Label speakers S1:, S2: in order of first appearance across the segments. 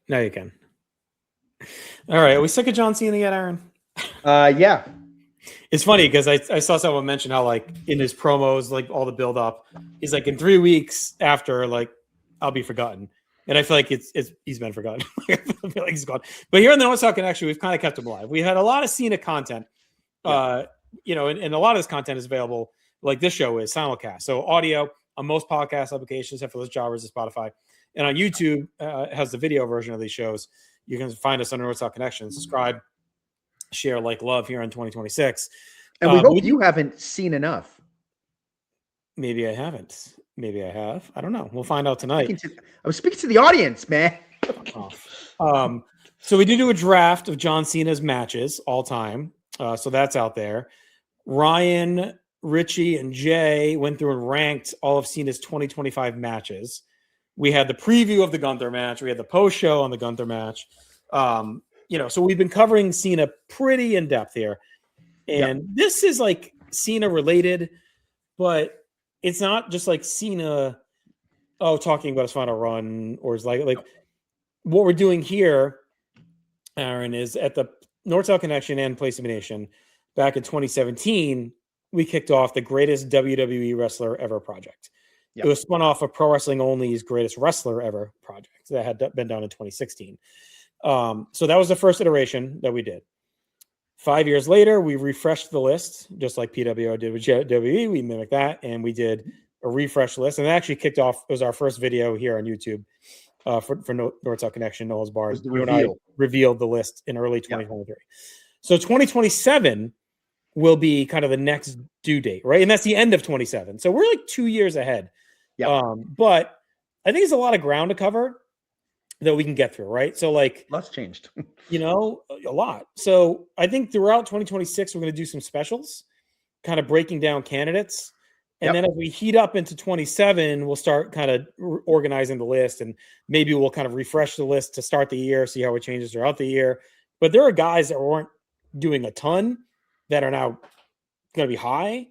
S1: Now you can. All right. Are we sick of John Cena yet, Aaron?
S2: Yeah.
S1: It's funny because I saw someone mention how, like, in his promos, like all the build up, he's like, in 3 weeks after, like, I'll be forgotten. And I feel like he's been forgotten. I feel like he's gone. But here in the North South Connection, we've kind of kept him alive. We had a lot of Cena content. And a lot of this content is available, like this show is simulcast. So audio on most podcast applications, except for those Jawers and Spotify. And on YouTube, has the video version of these shows. You can find us on North South Connection. Subscribe, share, like, love here in 2026.
S2: And we hope you haven't seen enough.
S1: Maybe I haven't. Maybe I have. I don't know. We'll find out tonight.
S2: I was speaking to the audience, man.
S1: So we did do a draft of John Cena's matches all time. So that's out there. Ryan, Richie, and Jay went through and ranked all of Cena's 2025 matches. We had the preview of the Gunther match. We had the post show on the Gunther match. So we've been covering Cena pretty in depth here. And this is like Cena related, but it's not just like Cena, talking about his final run, or is like what we're doing here, Aaron, is at the North South Connection and Place of Nation back in 2017, we kicked off the Greatest WWE Wrestler Ever project. It was spun off of Pro Wrestling Only's Greatest Wrestler Ever project that had been done in 2016. So that was the first iteration that we did. 5 years later, we refreshed the list, just like PWO did with WWE. We mimicked that, and we did a refresh list. And it actually kicked off, it was our first video here on YouTube for North South Connection, Noah's Bar. You and I revealed the list in early 2023. So 2027 will be kind of the next due date, right? And that's the end of 27. So we're like 2 years ahead. But I think there's a lot of ground to cover that we can get through, right? So, like,
S2: lots changed,
S1: a lot. So I think throughout 2026, we're going to do some specials, kind of breaking down candidates. And then as we heat up into 27, we'll start kind of organizing the list, and maybe we'll kind of refresh the list to start the year, see how it changes throughout the year. But there are guys that weren't doing a ton that are now going to be high,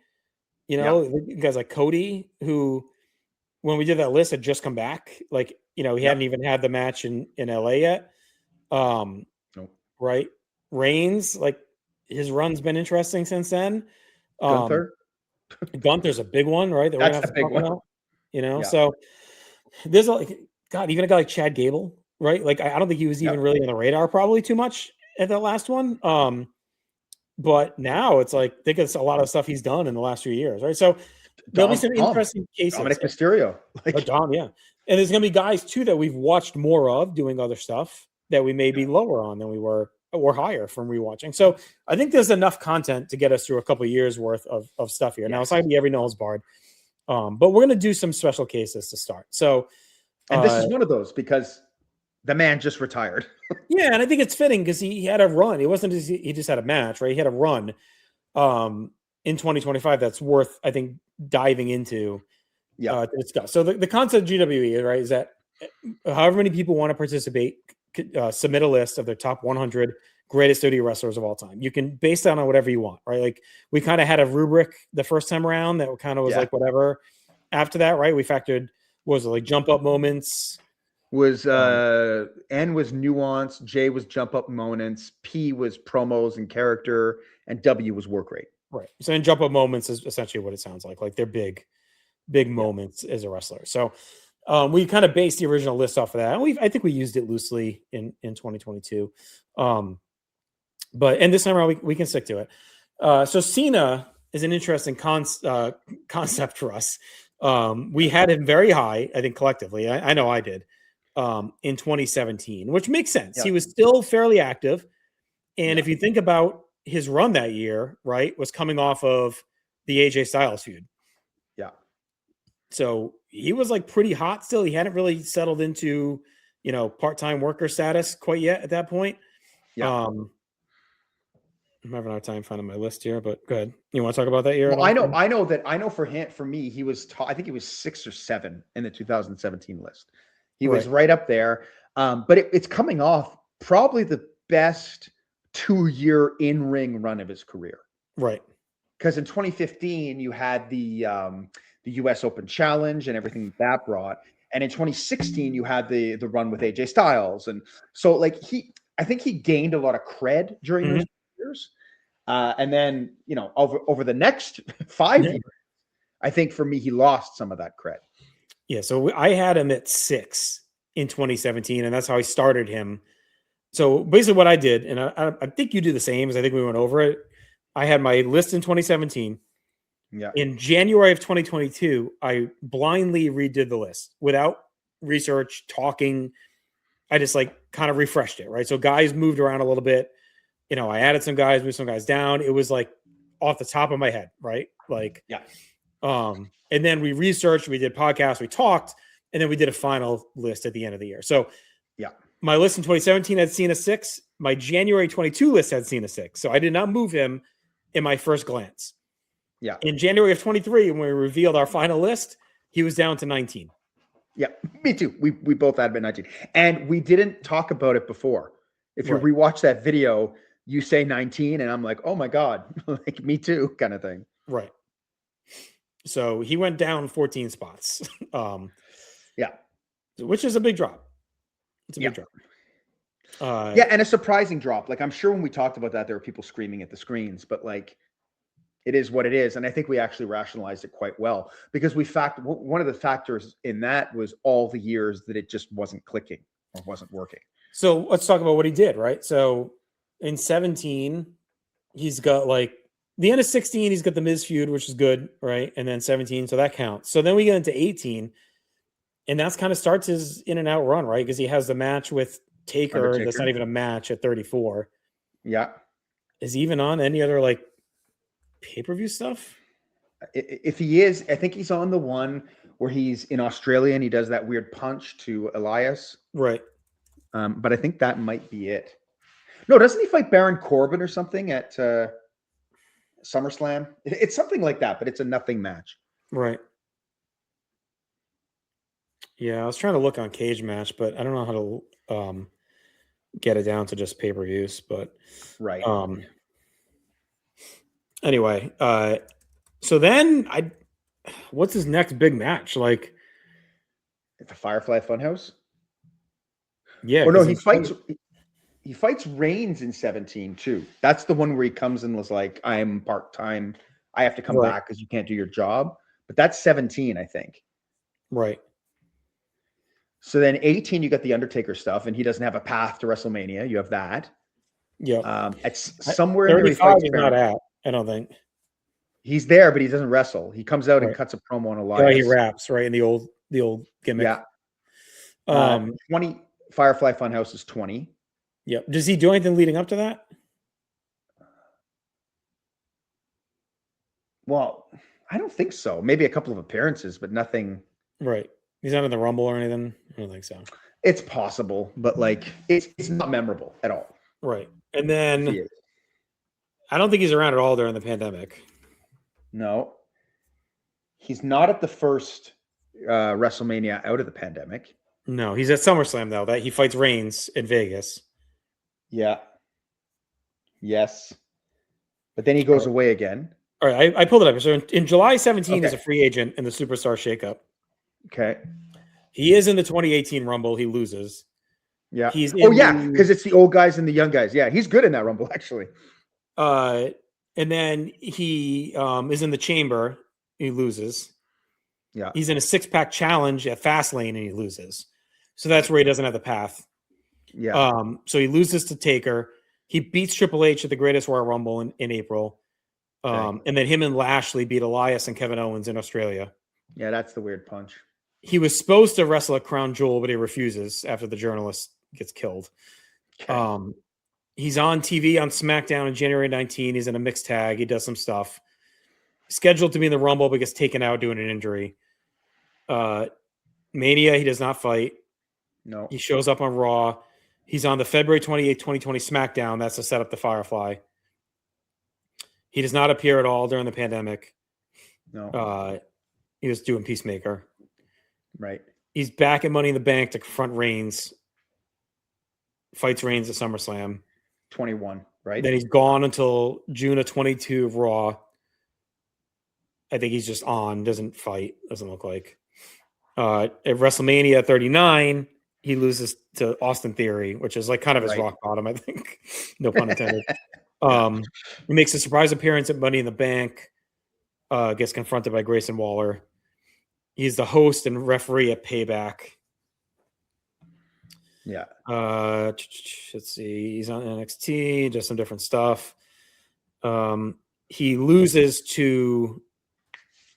S1: guys like Cody, who, when we did that list, had just come back. Like, he hadn't even had the match in LA yet. Right. Reigns, like, his run's been interesting since then. Gunther's a big one, right?
S2: That's a big one. About,
S1: So there's even a guy like Chad Gable, right? Like, I don't think he was even really on the radar probably too much at that last one. But now it's like, think it's a lot of stuff he's done in the last few years, right? So there'll be some interesting cases.
S2: Dominic Mysterio.
S1: And there's going to be guys, too, that we've watched more of doing other stuff that we may be lower on than we were, or higher from rewatching. So I think there's enough content to get us through a couple of years worth of stuff here. Now, it's not going to be every Noel's Bard, but we're going to do some special cases to start. So,
S2: and this is one of those, because the man just retired.
S1: And I think it's fitting because he had a run. It wasn't just, he just had a match, right? He had a run in 2025 that's worth, I think, diving into. To discuss. So the concept of GWE, right, is that however many people want to participate, submit a list of their top 100 greatest WWE wrestlers of all time. You can base that on whatever you want, right? Like, we kind of had a rubric the first time around that kind of was like whatever. After that, right, we factored, what was it, like, jump up moments?
S2: N was nuance, J was jump up moments, P was promos and character, and W was work rate.
S1: Right. So then jump up moments is essentially what it sounds like. Like, they're big moments as a wrestler. So we kind of based the original list off of that. And I think we used it loosely in 2022. But this time around we can stick to it. So Cena is an interesting concept for us. We had him very high, I think, collectively. I know I did, in 2017, which makes sense. He was still fairly active. And if you think about his run that year, right, was coming off of the AJ Styles feud. So he was like pretty hot still. He hadn't really settled into, part-time worker status quite yet at that point. I'm having a hard time finding my list here, but go ahead. You want to talk about that year?
S2: Well, I know for me, he was, I think he was 6 or 7 in the 2017 list. He was right up there. But it's coming off probably the best 2-year in-ring run of his career.
S1: Right.
S2: Because in 2015, you had the US Open Challenge and everything that brought. And in 2016, you had the run with AJ Styles. And so like I think he gained a lot of cred during those years. And then, over the next 5 years, I think for me, he lost some of that cred.
S1: Yeah. So I had him at 6 in 2017, and that's how I started him. So basically what I did, and I think you do the same, as I think we went over it. I had my list in 2017.
S2: Yeah.
S1: In January of 2022, I blindly redid the list without research, talking. I just kind of refreshed it, right? So guys moved around a little bit. I added some guys, moved some guys down. It was off the top of my head, right?
S2: Yeah.
S1: And then we researched, we did podcasts, we talked, and then we did a final list at the end of the year. So
S2: yeah,
S1: my list in 2017 had Cena 6. My January 22 list had Cena 6. So I did not move him in my first glance.
S2: Yeah.
S1: In January of 23, when we revealed our final list, he was down to 19.
S2: Yeah, me too. We both had been 19. And we didn't talk about it before. If you rewatch that video, you say 19, and I'm like, oh my God, like me too, kind of thing.
S1: Right. So he went down 14 spots.
S2: Yeah.
S1: Which is a big drop. It's a big drop.
S2: Yeah, and a surprising drop. Like, I'm sure when we talked about that, there were people screaming at the screens, but it is what it is. And I think we actually rationalized it quite well, because one of the factors in that was all the years that it just wasn't clicking or wasn't working.
S1: So let's talk about what he did, right? So in 17, he's got the end of 16, he's got the Miz feud, which is good, right? And then 17, so that counts. So then we get into 18, and that's kind of starts his in and out run, right? Because he has the match with Taker. That's not even a match at 34.
S2: Yeah.
S1: Is he even on any other pay-per-view stuff?
S2: If he is, I think he's on the one where he's in Australia and he does that weird punch to Elias.
S1: Right.
S2: But I think that might be it. No, doesn't he fight Baron Corbin or something at SummerSlam? It's something like that, but it's a nothing match.
S1: Right. Yeah, I was trying to look on Cage Match, but I don't know how to get it down to just pay-per-views. But
S2: right.
S1: Anyway, so then what's his next big match?
S2: At the Firefly Funhouse?
S1: Yeah.
S2: Or no, he fights Reigns in 17 too. That's the one where he comes and was like, I'm part-time. I have to come back because you can't do your job. But that's 17, I think.
S1: Right.
S2: So then 18, you got the Undertaker stuff, and he doesn't have a path to WrestleMania. You have that.
S1: Yeah.
S2: It's somewhere in there.
S1: He's not at, I don't think.
S2: He's there, but he doesn't wrestle. He comes out and cuts a promo on Elias.
S1: Yeah, he raps, right? In the old gimmick.
S2: Yeah. 20 Firefly Funhouse is 20.
S1: Yep. Does he do anything leading up to that?
S2: Well, I don't think so. Maybe a couple of appearances, but nothing.
S1: Right. He's not in the Rumble or anything. I don't think so.
S2: It's possible, but it's not memorable at all.
S1: Right. And then I don't think he's around at all during the pandemic.
S2: No. He's not at the first WrestleMania out of the pandemic.
S1: No, he's at SummerSlam though. That he fights Reigns in Vegas.
S2: Yeah. Yes. But then he goes away again.
S1: All right, I pulled it up. So in July 17, he's a free agent in the Superstar Shakeup.
S2: Okay.
S1: He is in the 2018 Rumble. He loses.
S2: Yeah. Because it's the old guys and the young guys. Yeah, he's good in that Rumble, actually.
S1: And then he is in the Chamber. He loses.
S2: Yeah.
S1: He's in a 6-pack challenge at Fastlane, and he loses. So that's where he doesn't have the path.
S2: Yeah.
S1: So he loses to Taker. He beats Triple H at the Greatest Royal Rumble in April. And then him and Lashley beat Elias and Kevin Owens in Australia.
S2: Yeah, that's the weird punch. He
S1: was supposed to wrestle at Crown Jewel, but he refuses after the journalist gets killed. Okay. He's on TV on SmackDown on January 19. He's in a mixed tag. He does some stuff. Scheduled to be in the Rumble, but gets taken out due to an injury. Mania, he does not fight.
S2: No.
S1: He shows up on Raw. He's on the February 28, 2020 SmackDown. That's to set up the Firefly. He does not appear at all during the pandemic.
S2: No.
S1: He was doing Peacemaker.
S2: Right.
S1: He's back at Money in the Bank to confront Reigns. Fights Reigns at SummerSlam.
S2: 21, right?
S1: Then he's gone until June of 22 of Raw. I think he's just on. Doesn't fight. Doesn't look like. At WrestleMania 39, he loses to Austin Theory, which is like kind of his
S2: Right.
S1: rock bottom, I think. No pun intended.
S2: Yeah.
S1: He makes a surprise appearance at Money in the Bank. Gets confronted by Grayson Waller. He's the host and referee at Payback.
S2: Yeah.
S1: Let's see. He's on NXT, just some different stuff. He loses to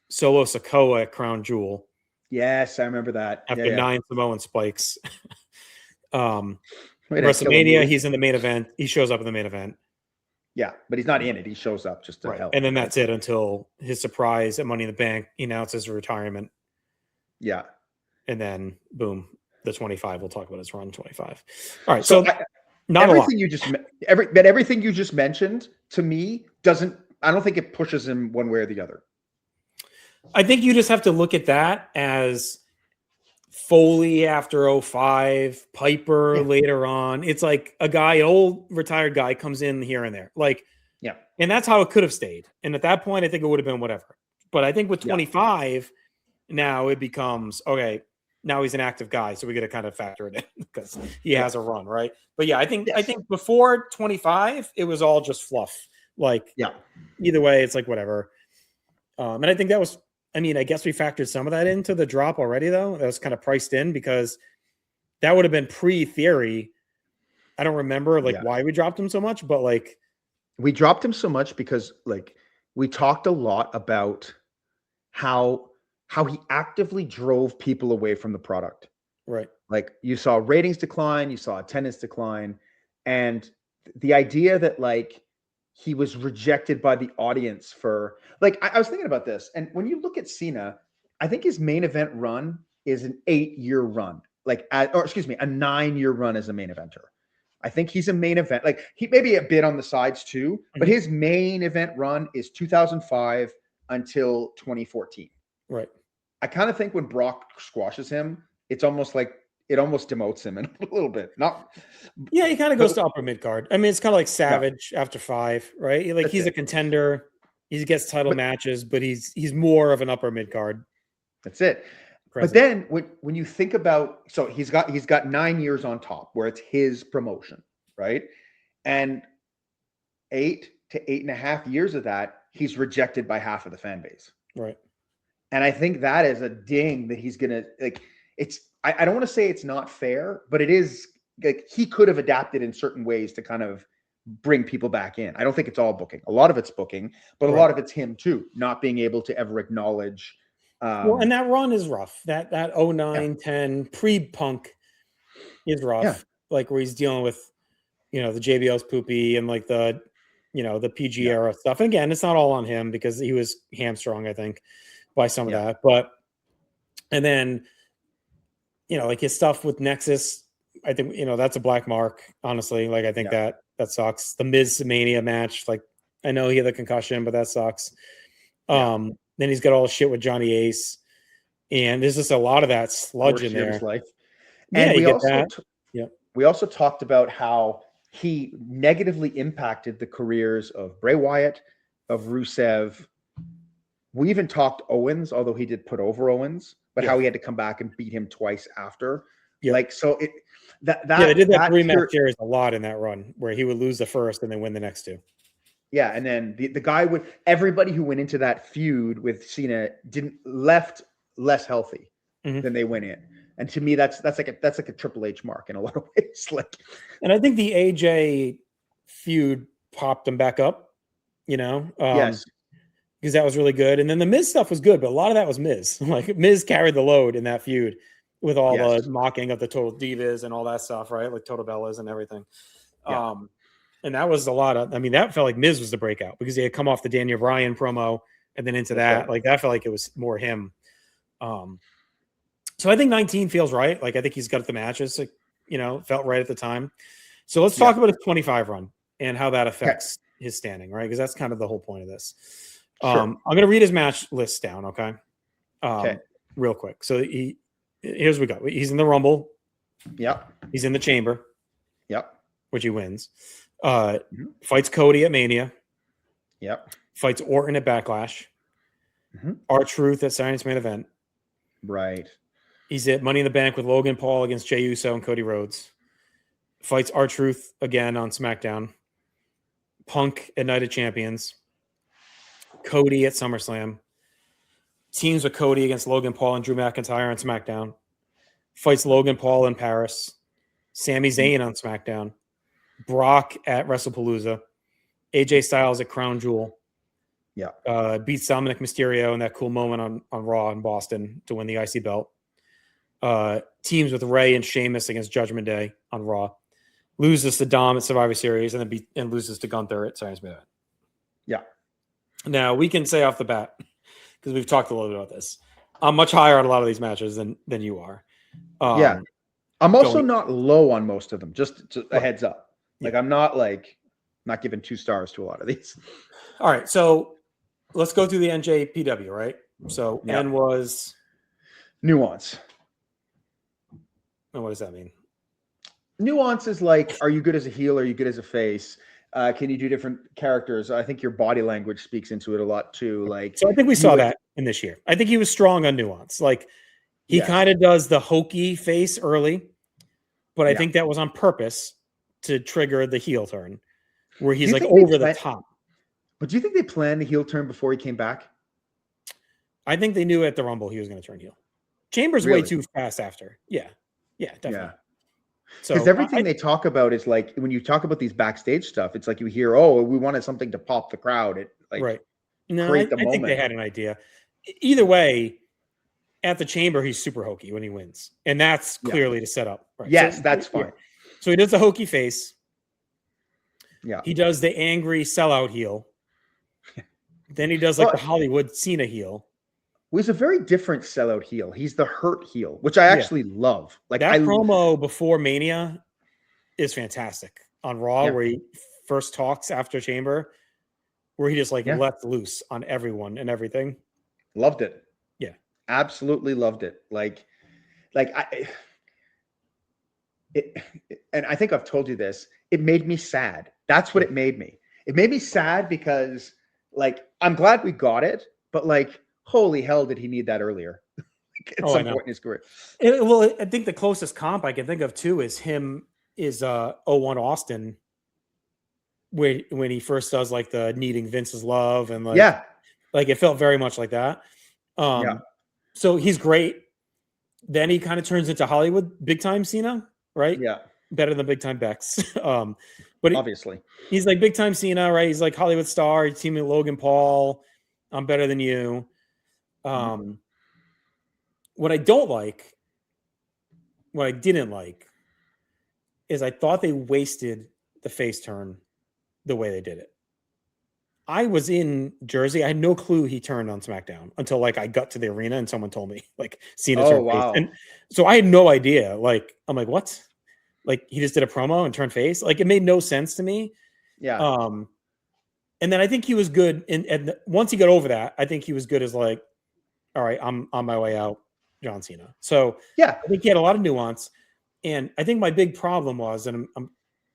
S1: Solo Sikoa at Crown Jewel.
S2: Yes, I remember that.
S1: After 9 Samoan spikes. WrestleMania, he's in the main event. He shows up in the main event.
S2: Yeah, but he's not in it. He shows up just to help.
S1: And then that's it until his surprise at Money in the Bank. He announces retirement.
S2: Yeah.
S1: And then, boom, the 25. We'll talk about his run 25. All right.
S2: So
S1: not
S2: everything you just everything you just mentioned to me I don't think it pushes him one way or the other.
S1: I think you just have to look at that as Foley after 05, Piper later on. It's like an old retired guy comes in here and there. And that's how it could have stayed. And at that point, I think it would have been whatever. But I think with 25, now it becomes, okay, now he's an active guy. So we got to kind of factor it in because he has a run, right? But I think before 25, it was all just fluff. Either way, it's like whatever. And I think that was, I guess we factored some of that into the drop already, though. That was kind of priced in because that would have been pre-Theory. I don't remember why we dropped him so much, but
S2: we dropped him so much because we talked a lot about how he actively drove people away from the product.
S1: Right.
S2: You saw ratings decline, you saw attendance decline, and the idea that he was rejected by the audience for I was thinking about this. And when you look at Cena, I think his main event run is an 8-year run, a 9-year run as a main eventer. I think he's a main event. He maybe a bit on the sides too, but his main event run is 2005 until 2014.
S1: Right.
S2: I kind of think when Brock squashes him, it's almost it almost demotes him in a little bit.
S1: He kind of goes to upper mid card. It's kind of like Savage after 5, right? He's a contender. He gets title matches, but he's more of an upper mid card.
S2: That's it. But then when you think about, so he's got 9 years on top where it's his promotion, right? And 8 to 8.5 years of that, he's rejected by half of the fan base.
S1: Right.
S2: And I think that is a ding that he's gonna I don't want to say it's not fair, but it is he could have adapted in certain ways to kind of bring people back in. I don't think it's all booking. A lot of it's booking, but a lot of it's him too, not being able to ever acknowledge.
S1: And that run is rough. That 09, 10 pre-Punk is rough. Where he's dealing with, the JBL's poopy and the PG era stuff. And again, it's not all on him because he was hamstrung, I think, by some of that. But, and then, his stuff with Nexus, I think, that's a black mark, honestly. I think that sucks. The Miz Mania match, I know he had the concussion, but that sucks. Then he's got all the shit with Johnny Ace. And there's just a lot of that sludge in there.
S2: And we also talked about how he negatively impacted the careers of Bray Wyatt, of Rusev. We even talked Owens, although he did put over Owens, but how he had to come back and beat him twice after. They did that 3-match series a lot in that run where he would lose the first and then win the next 2. Yeah, and then the guy everybody who went into that feud with Cena left less healthy than they went in. And to me, that's like a Triple H mark in a lot of ways.
S1: And I think the AJ feud popped him back up,
S2: yes.
S1: Because that was really good. And then the Miz stuff was good, but a lot of that was Miz. Miz carried the load in that feud with all the mocking of the Total Divas and all that stuff, right? Total Bellas and everything. And that was a lot of, that felt like Miz was the breakout because he had come off the Daniel Bryan promo and then into that. That felt like it was more him. So I think 19 feels right. I think he's got the matches, felt right at the time. So let's talk about his 25 run and how that affects his standing, right? Because that's kind of the whole point of this. I'm going to read his match list down, okay? Real quick. So here's we go. He's in the Rumble.
S2: Yep.
S1: He's in the Chamber.
S2: Yep.
S1: Which he wins. Fights Cody at Mania.
S2: Yep.
S1: Fights Orton at Backlash. R-Truth at Science Main Event.
S2: Right.
S1: He's at Money in the Bank with Logan Paul against Jey Uso and Cody Rhodes. Fights R-Truth again on SmackDown. Punk at Night of Champions. Cody at SummerSlam. Teams with Cody against Logan Paul and Drew McIntyre on SmackDown. Fights Logan Paul in Paris. Sami Zayn on SmackDown. Brock at WrestlePalooza. AJ Styles at Crown Jewel.
S2: Yeah.
S1: Beats Dominic Mysterio in that cool moment on Raw in Boston to win the IC belt. Teams with Rey and Sheamus against Judgment Day on Raw. Loses to Dom at Survivor Series and then loses to Gunther at SummerSlam.
S2: Yeah.
S1: Now we can say off the bat, because we've talked a little bit about this, I'm much higher on a lot of these matches than you are.
S2: Yeah. I'm also not low on most of them. Just a heads up. Like I'm not giving 2 stars to a lot of these.
S1: All right, so let's go through the NJPW, right? So N was
S2: nuance.
S1: And what does that mean?
S2: Nuance is like, are you good as a heel? Are you good as a face? Can you do different characters? I think your body language speaks into it a lot too. Like,
S1: so I think we saw that in this year. I think he was strong on nuance. Like he kind of does the hokey face early, but I think that was on purpose to trigger the heel turn where he's like over the top.
S2: But do you think they planned the heel turn before he came back?
S1: I think they knew at the Rumble he was going to turn heel. Chambers way too fast after. Yeah. Yeah, definitely. Yeah.
S2: Because everything they talk about is like when you talk about these backstage stuff, it's like you hear, "Oh, we wanted something to pop the crowd." It like
S1: right. No, I think they had an idea. Either way, at the Chamber, he's super hokey when he wins, and that's clearly to set up. Right?
S2: Yes, so, that's fine.
S1: So he does the hokey face.
S2: Yeah,
S1: he does the angry sellout heel. Then he does like the Hollywood Cena heel.
S2: He's a very different sellout heel. He's the hurt heel, which I actually love. Like
S1: that promo before Mania is fantastic on Raw, where he first talks after Chamber, where he just like lets loose on everyone and everything.
S2: Loved it.
S1: Yeah,
S2: absolutely loved it. And I think I've told you this. It made me sad. That's what it made me. It made me sad because like I'm glad we got it, but like. Holy hell, did he need that earlier at some point in his career?
S1: Well, I think the closest comp I can think of too is 01 Austin, when he first does like the needing Vince's love and like it felt very much like that. So he's great. Then he kind of turns into Hollywood big time Cena, right?
S2: Yeah,
S1: better than big time Bex. But
S2: obviously
S1: he's like big time Cena, right? He's like Hollywood star. He's teaming with Logan Paul. I'm better than you. What I didn't like is I thought they wasted the face turn the way they did it. I was in Jersey. I had no clue he turned on SmackDown until like I got to the arena and someone told me like Cena turned face. And so I had no idea. Like, I'm like, what? Like he just did a promo and turned face. Like it made no sense to me.
S2: Yeah.
S1: And then I think he was good. And once he got over that, I think he was good as like, all right, I'm on my way out, John Cena. So I think he had a lot of nuance. And I think my big problem was, and I'm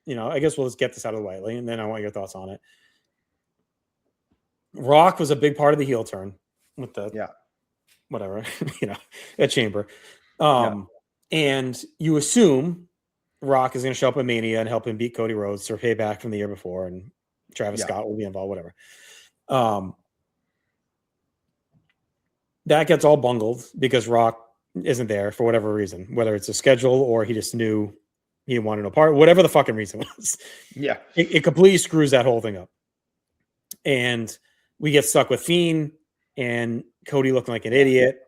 S1: I guess we'll just get this out of the way, and then I want your thoughts on it. Rock was a big part of the heel turn with the whatever, at Chamber. And you assume Rock is going to show up at Mania and help him beat Cody Rhodes or pay back from the year before, and Travis Scott will be involved, whatever. That gets all bungled because Rock isn't there for whatever reason, whether it's a schedule or he just knew he wanted no part, whatever the fucking reason was.
S2: Yeah.
S1: It completely screws that whole thing up. And we get stuck with Fiend and Cody looking like an idiot,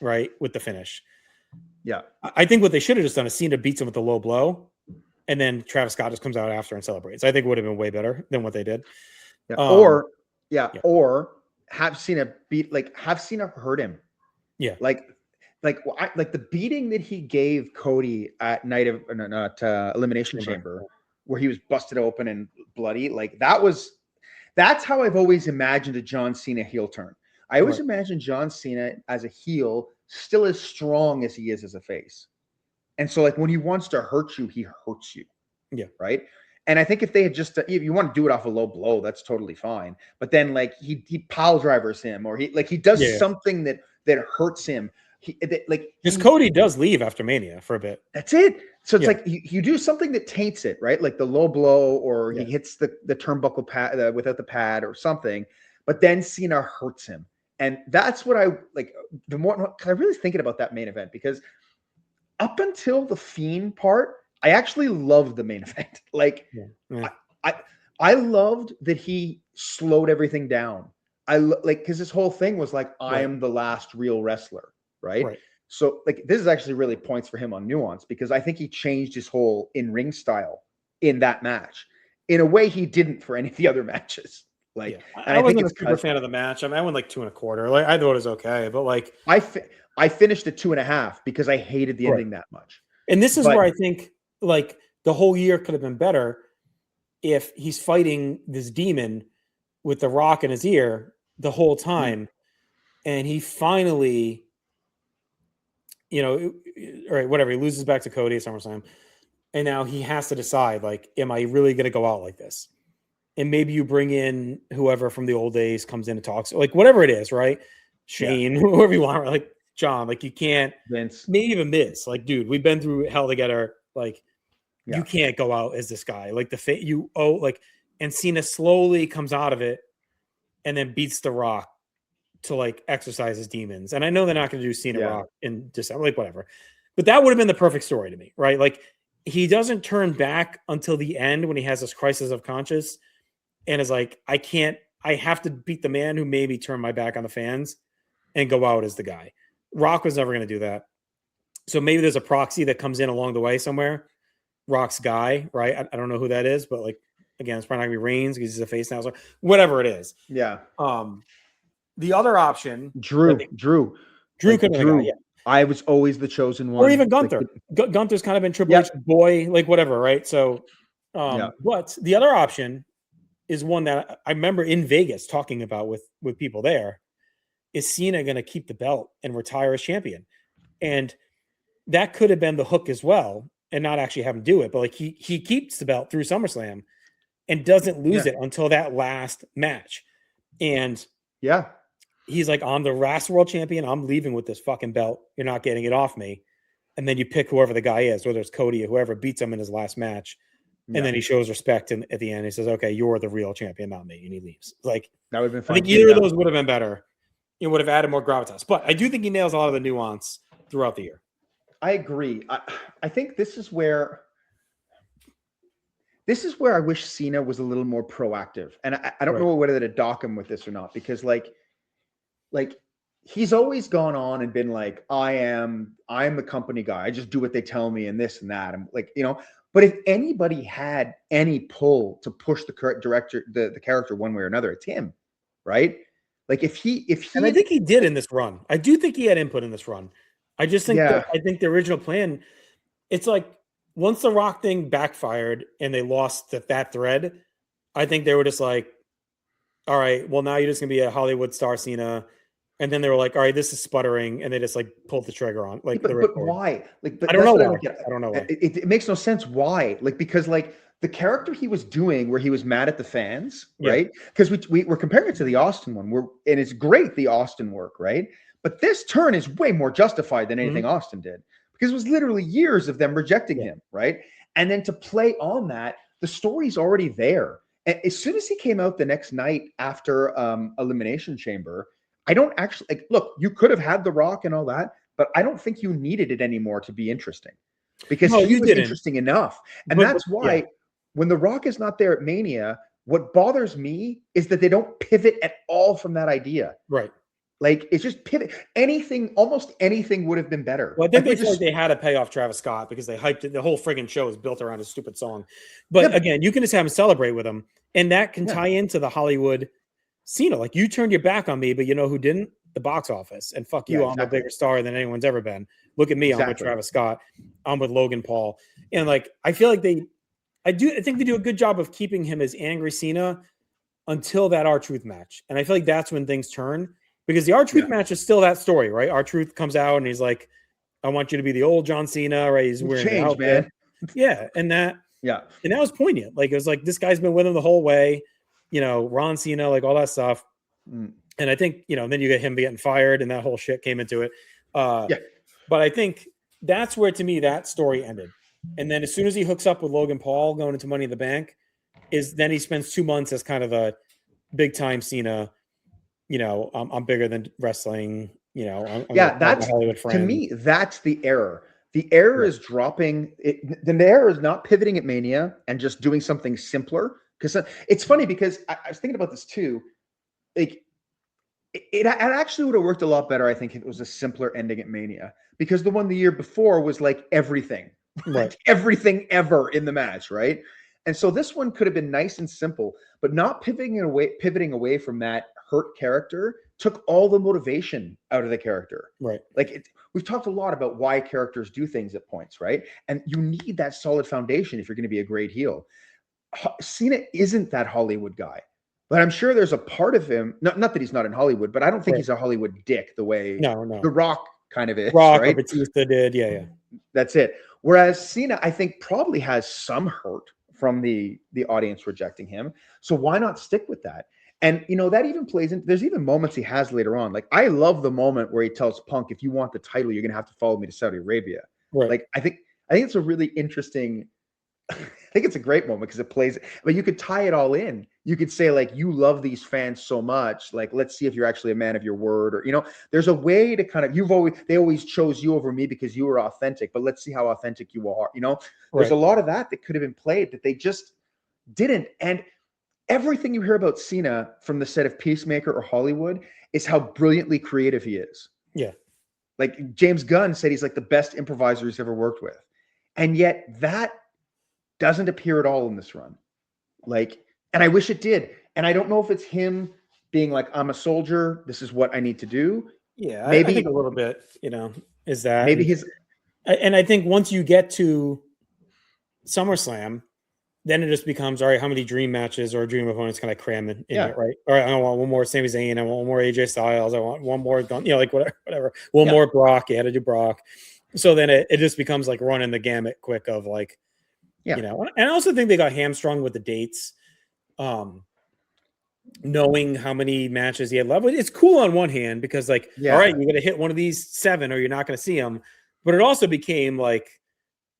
S1: right, with the finish.
S2: Yeah.
S1: I think what they should have just done is Cena beats him with the low blow, and then Travis Scott just comes out after and celebrates. I think it would have been way better than what they did.
S2: Yeah. Or have Cena hurt him.
S1: Yeah.
S2: Like the beating that he gave Cody at night of Elimination Chamber, where he was busted open and bloody. Like that's how I've always imagined a John Cena heel turn. I always imagined John Cena as a heel still as strong as he is as a face. And so like when he wants to hurt you, he hurts you.
S1: Yeah.
S2: Right. And I think if they had just, if you want to do it off a low blow, that's totally fine. But then like he pile drivers him, or he does something that hurts him.
S1: Because Cody does leave after Mania for a bit.
S2: That's it. So it's like you do something that taints it, right? Like the low blow, or he hits the turnbuckle pad without the pad or something. But then Cena hurts him, and that's what I like. The more I really thinking about that main event, because up until the Fiend part, I actually loved the main event. Like, I loved that he slowed everything down. Because his whole thing was like, I am the last real wrestler, right? So like, this is actually really points for him on Nuance, because I think he changed his whole in-ring style in that match in a way he didn't for any of the other matches. Like, and
S1: I wasn't a super fan of the match. I mean, I went like 2 1/4. Like, I thought it was okay, but like
S2: I finished at 2.5 because I hated the ending that much.
S1: And this is where I think like the whole year could have been better if he's fighting this demon with the Rock in his ear the whole time, and he finally, all right, whatever, he loses back to Cody at SummerSlam, and now he has to decide, like, am I really going to go out like this? And maybe you bring in whoever from the old days comes in and talks, like whatever it is, right? Shane, whoever you want, like John, like you can't,
S2: Vince,
S1: maybe even Miz, like, dude, we've been through hell together, like. You can't go out as this guy. Like and Cena slowly comes out of it and then beats The Rock to like exercise his demons. And I know they're not going to do Cena Rock in December, like whatever. But that would have been the perfect story to me, right? Like he doesn't turn back until the end when he has this crisis of conscience and is like, I have to beat the man who made me turn my back on the fans and go out as the guy. Rock was never going to do that. So maybe there's a proxy that comes in along the way somewhere. Rock's guy, right? I don't know who that is, but like again, it's probably not gonna be Reigns because he's a face now, so whatever it is.
S2: Yeah.
S1: The other option,
S2: Drew could have been the guy, I was always the chosen one.
S1: Or even Gunther. Like Gunther's kind of been Triple H boy, like whatever, right? So, but the other option is one that I remember in Vegas talking about with people there. Is Cena going to keep the belt and retire as champion? And that could have been the hook as well. And not actually have him do it, but like he keeps the belt through SummerSlam and doesn't lose it until that last match. And he's like, I'm the last world champion. I'm leaving with this fucking belt. You're not getting it off me. And then you pick whoever the guy is, whether it's Cody or whoever beats him in his last match. And then he shows respect. And at the end, he says, okay, you're the real champion, not me. And he leaves. Like,
S2: that would have been fun.
S1: I think either of those would have been better. It would have added more gravitas. But I do think he nails a lot of the nuance throughout the year.
S2: I agree. I think this is where I wish Cena was a little more proactive. And I don't know whether to dock him with this or not, because like he's always gone on and been like, I'm the company guy. I just do what they tell me and this and that. I'm like, but if anybody had any pull to push the director, the character one way or another, it's him, right? Like if he
S1: and I think he did in this run. I do think he had input in this run. I just think I think the original plan, it's like once the Rock thing backfired and they lost that thread, I think they were just like, all right, well, now you're just gonna be a Hollywood star Cena. And then they were like, all right, this is sputtering, and they just like pulled the trigger on. Like,
S2: but why? Like,
S1: I don't know why. I don't know why.
S2: It makes no sense why. Like, because like the character he was doing where he was mad at the fans, right? Because we're comparing it to the Austin one, and it's great, the Austin work, right? But this turn is way more justified than anything Austin did, because it was literally years of them rejecting him, right? And then to play on that, the story's already there. And as soon as he came out the next night after Elimination Chamber, I don't actually like. Look, you could have had The Rock and all that, but I don't think you needed it anymore to be interesting, because he was interesting enough. And that's why when The Rock is not there at Mania, what bothers me is that they don't pivot at all from that idea.
S1: Right.
S2: Like, it's just pivot. Almost anything would have been better.
S1: Well, I think they had to pay off Travis Scott because they hyped it. The whole friggin' show is built around a stupid song. But again, you can just have him celebrate with him. And that can tie into the Hollywood Cena. Like, you turned your back on me, but you know who didn't? The box office. And fuck you, I'm a bigger star than anyone's ever been. Look at me, I'm with Travis Scott. I'm with Logan Paul. And like, I feel like I think they do a good job of keeping him as angry Cena until that R-Truth match. And I feel like that's when things turn. Because the R-Truth match is still that story, right? R-Truth comes out and he's like, I want you to be the old John Cena, right? He's wearing the outfit. Man. Yeah. And that was poignant. Like, it was like, this guy's been with him the whole way, Ron Cena, like all that stuff. And I think, then you get him getting fired and that whole shit came into it. Uh,
S2: Yeah.
S1: but I think that's where, to me, that story ended. And then as soon as he hooks up with Logan Paul going into Money in the Bank, then he spends 2 months as kind of a big time Cena. I'm bigger than wrestling. I'm
S2: Yeah,
S1: my
S2: that's
S1: Hollywood
S2: to
S1: friend.
S2: me, that's the error. The error is dropping it. The error is not pivoting at Mania and just doing something simpler. Because it's funny because I was thinking about this too. Like it actually would have worked a lot better, I think, if it was a simpler ending at Mania. Because the one the year before was like everything,
S1: Right.
S2: everything ever in the match, right? And so this one could have been nice and simple, but not pivoting away from that hurt character took all the motivation out of the character.
S1: Right.
S2: Like we've talked a lot about why characters do things at points, right? And you need that solid foundation if you're going to be a great heel. Cena isn't that Hollywood guy, but I'm sure there's a part of him, not that he's not in Hollywood, but I don't think he's a Hollywood dick the way
S1: No.
S2: The Rock kind of is,
S1: Rock
S2: right?
S1: or Batista did. Yeah.
S2: That's it. Whereas Cena, I think, probably has some hurt from the audience rejecting him. So why not stick with that? And that even plays in. There's even moments he has later on. Like I love the moment where he tells Punk, "If you want the title, you're gonna have to follow me to Saudi Arabia."
S1: Right.
S2: Like I think it's a really interesting. I think it's a great moment because it plays. But you could tie it all in. You could say like, "You love these fans so much. Like, let's see if you're actually a man of your word." Or there's a way to kind of. They always chose you over me because you were authentic. But let's see how authentic you are. There's a lot of that could have been played that they just didn't. And everything you hear about Cena from the set of Peacemaker or Hollywood is how brilliantly creative he is.
S1: Yeah.
S2: Like James Gunn said, he's like the best improviser he's ever worked with. And yet that doesn't appear at all in this run. And I wish it did. And I don't know if it's him being like, I'm a soldier. This is what I need to do.
S1: Yeah.
S2: Maybe
S1: I think a little bit, is that.
S2: Maybe
S1: and I think once you get to SummerSlam, then it just becomes, all right, how many dream matches or dream opponents can I cram in it, right? All right, I want one more Sami Zayn, I want one more AJ Styles, I want one more, whatever. One more Brock, you had to do Brock. So then it just becomes like running the gamut quick of like, and I also think they got hamstrung with the dates. Knowing how many matches he had left. It's cool on one hand because all right, you're going to hit one of these 7 or you're not going to see them. But it also became like,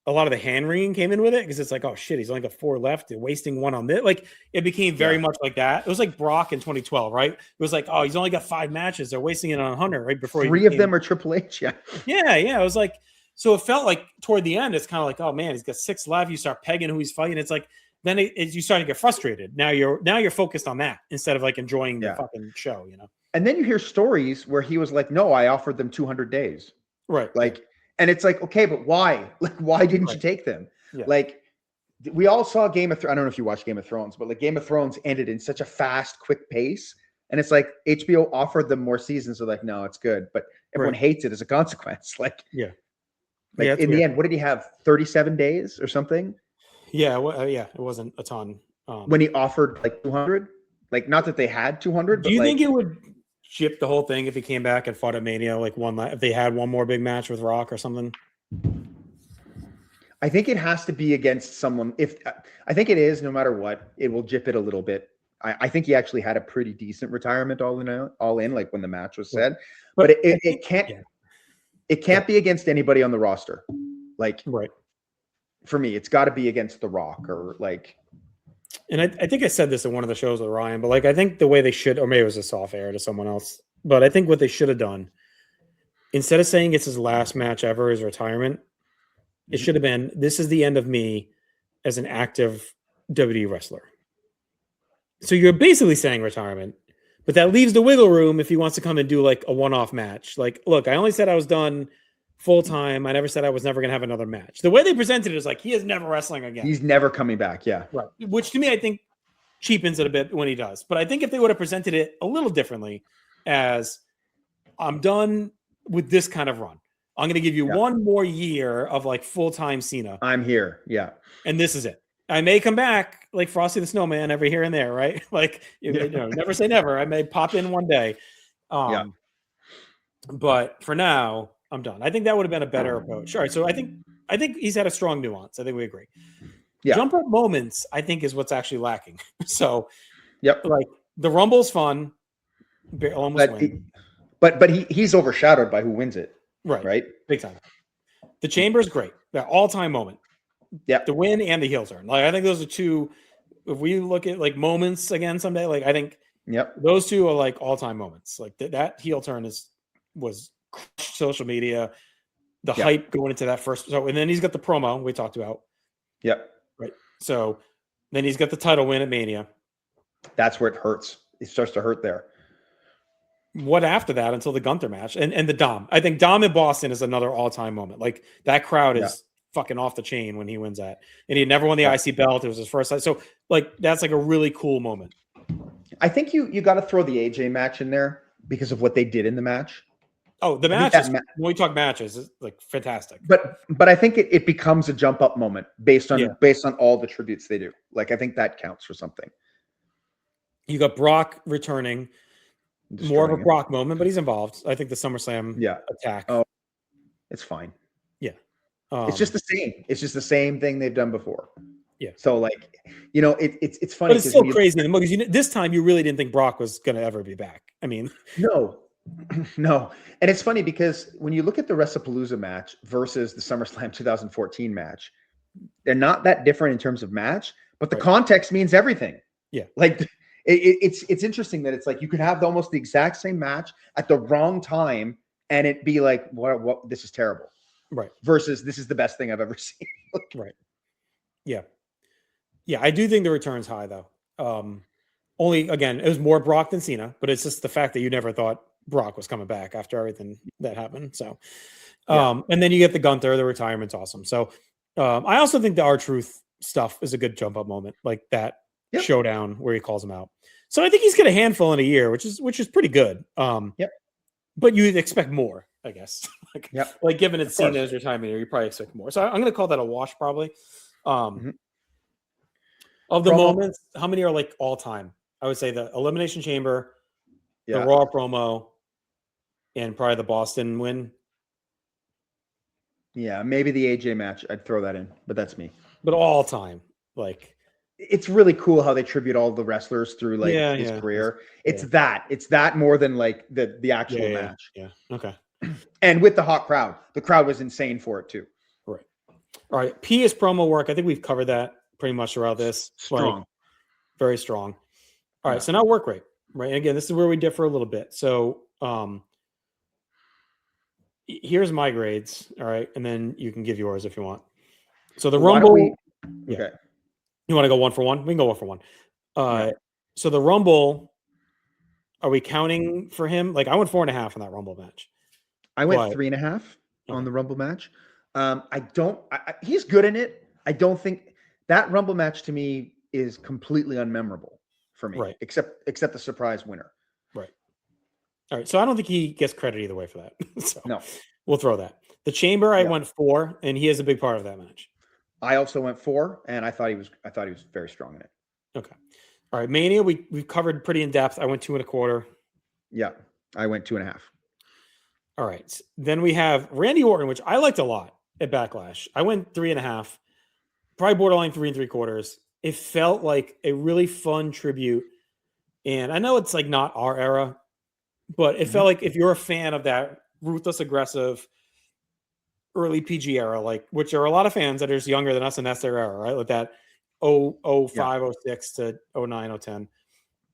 S1: a lot of the hand wringing came in with it because it's like, oh shit, he's only got 4 left and wasting 1 on this. Like it became very much like that. It was like Brock in 2012, right? It was like, oh, he's only got 5 matches. They're wasting it on Hunter right before
S2: 3 of them are Triple H. Yeah.
S1: It was like, so it felt like toward the end, it's kind of like, oh man, he's got 6 left. You start pegging who he's fighting. It's like, then you start to get frustrated. Now you're focused on that instead of like enjoying the fucking show,
S2: And then you hear stories where he was like, no, I offered them 200 days.
S1: Right.
S2: And it's like, okay, but why? Like, why didn't you take them? Yeah. Like, we all saw Game of Thrones. I don't know if you watched Game of Thrones, but like Game of Thrones ended in such a fast, quick pace. And it's like HBO offered them more seasons. So like, no, it's good. But everyone hates it as a consequence. Like, in the end, what did he have? 37 days or something?
S1: Yeah. It wasn't a ton.
S2: When he offered like 200, like not that they had 200.
S1: Do you think it would ship the whole thing if he came back and fought at Mania, like if they had one more big match with Rock or something?
S2: I think it has to be against someone. I think it is, no matter what, it will jip it a little bit. I think he actually had a pretty decent retirement all in, like when the match was said. But it can't be against anybody on the roster. Like, for me, it's got to be against The Rock or like.
S1: And I think I said this in one of the shows with Ryan, but like I think the way they should, or maybe it was a soft air to someone else, but I think what they should have done, instead of saying it's his last match ever, his retirement, it should have been, this is the end of me as an active WWE wrestler. So you're basically saying retirement, but that leaves the wiggle room if he wants to come and do like a one-off match. Like, look, I only said I was done full-time. I never said I was never going to have another match. The way they presented it is like, he is never wrestling again.
S2: He's never coming back. Yeah.
S1: Right. Which to me, I think cheapens it a bit when he does. But I think if they would have presented it a little differently as, I'm done with this kind of run. I'm going to give you one more year of like full-time Cena.
S2: I'm here. Yeah.
S1: And this is it. I may come back like Frosty the Snowman every here and there, right? Like, never say never. I may pop in one day. But for now, I'm done. I think that would have been a better approach. All right. So I think he's had a strong nuance. I think we agree. Yeah. Jump up moments, I think, is what's actually lacking. So, like the Rumble's fun.
S2: But he's overshadowed by who wins it. Right.
S1: Big time. The Chamber is great. That all-time moment.
S2: Yep.
S1: The win and the heel turn. Like, I think those are two. If we look at like moments again someday, like I think those two are like all-time moments. Like that heel turn was crushed social media. The hype going into that first. So, and then he's got the promo we talked about.
S2: Yep.
S1: Right. So then he's got the title win at Mania.
S2: That's where it hurts. It starts to hurt there.
S1: What after that until the Gunther match and the Dom? I think Dom in Boston is another all-time moment. Like that crowd is fucking off the chain when he wins that. And he had never won the IC belt. It was his first time. So like that's like a really cool moment.
S2: I think you got to throw the AJ match in there because of what they did in the match.
S1: Oh, the matches. When we talk matches, it's like fantastic.
S2: But I think it becomes a jump up moment based on all the tributes they do. Like I think that counts for something. You
S1: got Brock returning, more of a Brock moment, but he's involved. I think the SummerSlam attack.
S2: Oh, it's fine.
S1: Yeah,
S2: it's just the same. It's just the same thing they've done before.
S1: Yeah.
S2: So like, it's funny.
S1: But it's so crazy because this time you really didn't think Brock was going to ever be back. I mean,
S2: no. And it's funny because when you look at the WrestlePalooza match versus the SummerSlam 2014 match, they're not that different in terms of match, but the context means everything.
S1: Yeah.
S2: Like it's interesting that it's like you could have almost the exact same match at the wrong time and it be like, what this is terrible.
S1: Right.
S2: Versus this is the best thing I've ever seen.
S1: Right. Yeah. Yeah. I do think the return's high though. Only again, it was more Brock than Cena, but it's just the fact that you never thought Brock was coming back after everything that happened. So, and then you get the Gunther, the retirement's awesome. So, I also think the R-Truth stuff is a good jump up moment, like that showdown where he calls him out. So I think he's got a handful in a year, which is pretty good. But you'd expect more, I guess. Like given it's Cena's retirement year, you probably expect more. So I'm going to call that a wash, probably. Of the moments, how many are like all time? I would say the Elimination Chamber, the Raw promo, and probably the Boston win.
S2: Yeah, maybe the AJ match. I'd throw that in, but that's me.
S1: But all time, like
S2: it's really cool how they tribute all the wrestlers through like his career. It's that more than like the actual match.
S1: Yeah. Okay.
S2: And with the hot crowd, the crowd was insane for it too.
S1: Right. All right. P is promo work. I think we've covered that pretty much throughout this.
S2: Strong.
S1: Like, very strong. All right. So now work rate. Right. And again, this is where we differ a little bit. So here's my grades. All right. And then you can give yours if you want. So the Rumble.
S2: Okay.
S1: You want to go 1 for 1? We can go 1 for 1. So the Rumble, are we counting for him? Like I went 4.5 in that Rumble match.
S2: I went 3.5 on the Rumble match. He's good in it. I don't think that Rumble match to me is completely unmemorable for me, except the surprise winner.
S1: Right. All right. So I don't think he gets credit either way for that. So
S2: no,
S1: we'll throw that. The Chamber, I went 4, and he is a big part of that match.
S2: I also went 4, and I thought he was very strong in it.
S1: Okay. All right. Mania, we've covered pretty in depth. I went 2.25.
S2: Yeah. I went 2.5.
S1: All right. Then we have Randy Orton, which I liked a lot at Backlash. I went 3.5, probably borderline 3.75. It felt like a really fun tribute. And I know it's like not our era, but it felt like if you're a fan of that ruthless, aggressive, early PG era, like which are a lot of fans that are just younger than us, and that's their era, right? With that 05, 06 to 09, 010.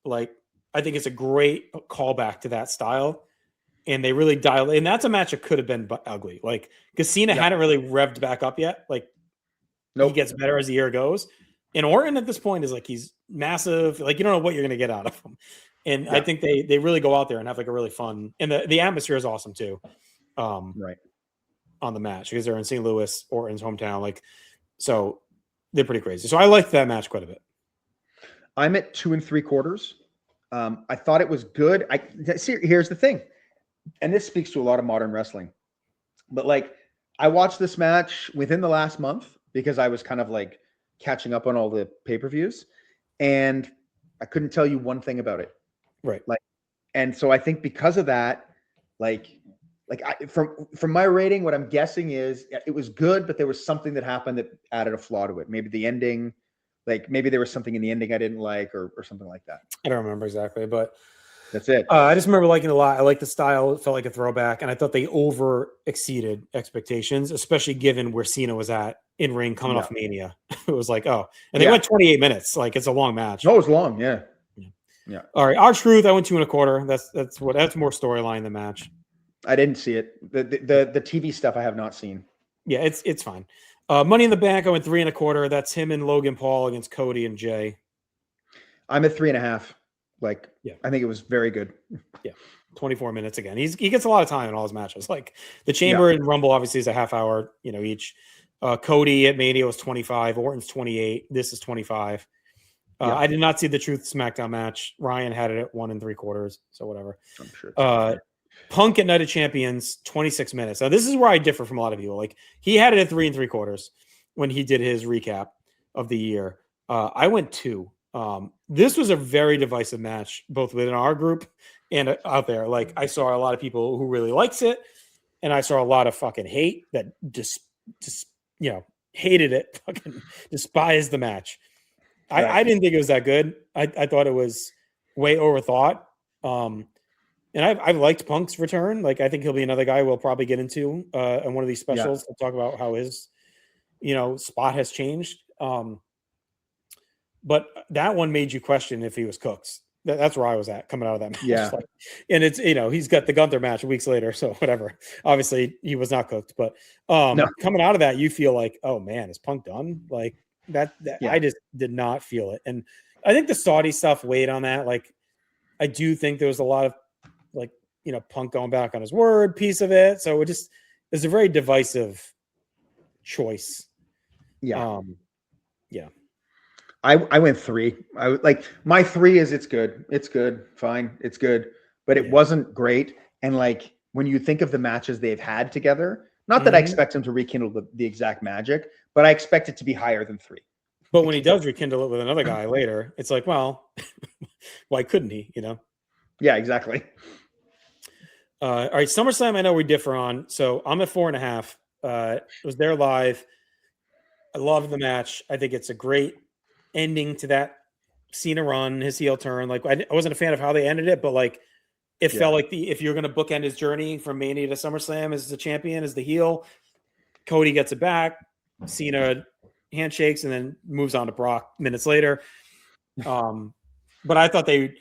S1: Like, I think it's a great callback to that style. And they really dialed, and that's a match that could have been ugly. Like, because Cena hadn't really revved back up yet. Like, he gets better as the year goes. And Orton at this point is like, he's massive. Like, you don't know what you're going to get out of him. And I think they really go out there and have like a really fun, and the atmosphere is awesome too. On the match because they're in St. Louis, Orton's hometown. Like, so they're pretty crazy. So I liked that match quite a bit.
S2: I'm at 2.75. I thought it was good. Here's the thing. And this speaks to a lot of modern wrestling, but like I watched this match within the last month because I was kind of like catching up on all the pay-per-views and I couldn't tell you one thing about it.
S1: Right.
S2: Like, and so I think because of that, from my rating, what I'm guessing is it was good, but there was something that happened that added a flaw to it. Maybe the ending, like maybe there was something in the ending I didn't like or something like that.
S1: I don't remember exactly, but
S2: That's it.
S1: I just remember liking it a lot. I like the style. It felt like a throwback, and I thought they over exceeded expectations, especially given where Cena was at in ring coming off Mania. It was like, oh, and they went 28 minutes. Like, it's a long match.
S2: No, it was long. Yeah. Yeah.
S1: All right. Our Truth, I went 2.25. That's more storyline than match.
S2: I didn't see it. The TV stuff I have not seen.
S1: Yeah, it's fine. Money in the Bank, I went 3.25. That's him and Logan Paul against Cody and Jay.
S2: I'm at 3.5. Like, I think it was very good.
S1: Yeah. 24 minutes again. He gets a lot of time in all his matches. Like the Chamber and Rumble obviously is a half hour, each. Cody at Mania was 25. Orton's 28. This is 25. I did not see the Truth SmackDown match. Ryan had it at 1 3/4. So whatever.
S2: I'm sure.
S1: Punk at Night of Champions, 26 minutes. Now this is where I differ from a lot of people. Like he had it at 3 3/4 when he did his recap of the year. I went 2. This was a very divisive match, both within our group and out there. Like I saw a lot of people who really likes it, and I saw a lot of fucking hate that just hated it, fucking despised the match. I didn't think it was that good. I thought it was way overthought. And I've liked Punk's return. Like I think he'll be another guy we'll probably get into on one of these specials to talk about how his spot has changed. But that one made you question if he was cooked. That's where I was at coming out of that match.
S2: Yeah.
S1: And it's, he's got the Gunther match weeks later. So whatever. Obviously he was not cooked, but coming out of that, you feel like, oh man, is Punk done? Like that I just did not feel it. And I think the Saudi stuff weighed on that. Like, I do think there was a lot of Punk going back on his word piece of it. So it's a very divisive choice.
S2: Yeah.
S1: Yeah.
S2: I went 3. I like my 3 is it's good. It's good. Fine. It's good. But it wasn't great. And like when you think of the matches they've had together, not that I expect him to rekindle the exact magic, but I expect it to be higher than 3.
S1: But when he does rekindle it with another guy later, it's like, well, why couldn't he,
S2: Yeah, exactly.
S1: All right. SummerSlam, I know we differ on. So I'm at 4.5. It was there live. I love the match. I think it's a great ending to that Cena run, his heel turn. Like I wasn't a fan of how they ended it, but like it felt like if you're going to bookend his journey from Mania to SummerSlam as the champion, as the heel, Cody gets it back, Cena handshakes, and then moves on to Brock minutes later. But I thought they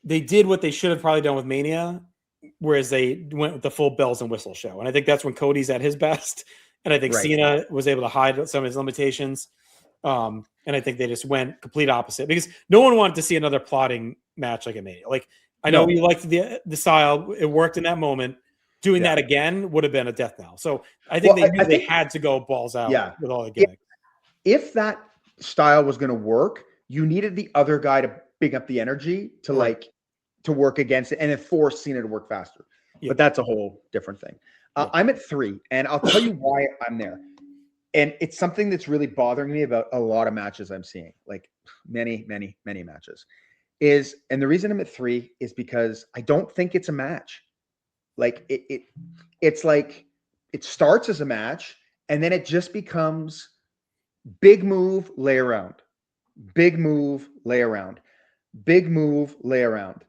S1: did what they should have probably done with Mania, whereas they went with the full bells and whistles show. And I think that's when Cody's at his best. And I think Cena was able to hide some of his limitations. And I think they just went complete opposite because no one wanted to see another plotting match like a Mania. Like I know we liked the style; it worked in that moment. Doing that again would have been a death knell. So I think they had to go balls out with all the gimmicks.
S2: If that style was going to work, you needed the other guy to bring up the energy to to work against it and then force Cena to work faster. Yeah. But that's a whole different thing. I'm at 3, and I'll tell you why I'm there. And it's something that's really bothering me about a lot of matches I'm seeing, like many, many, many matches. And the reason I'm at 3 is because I don't think it's a match. Like it's like it starts as a match, and then it just becomes big move, lay around, big move, lay around, big move, lay around.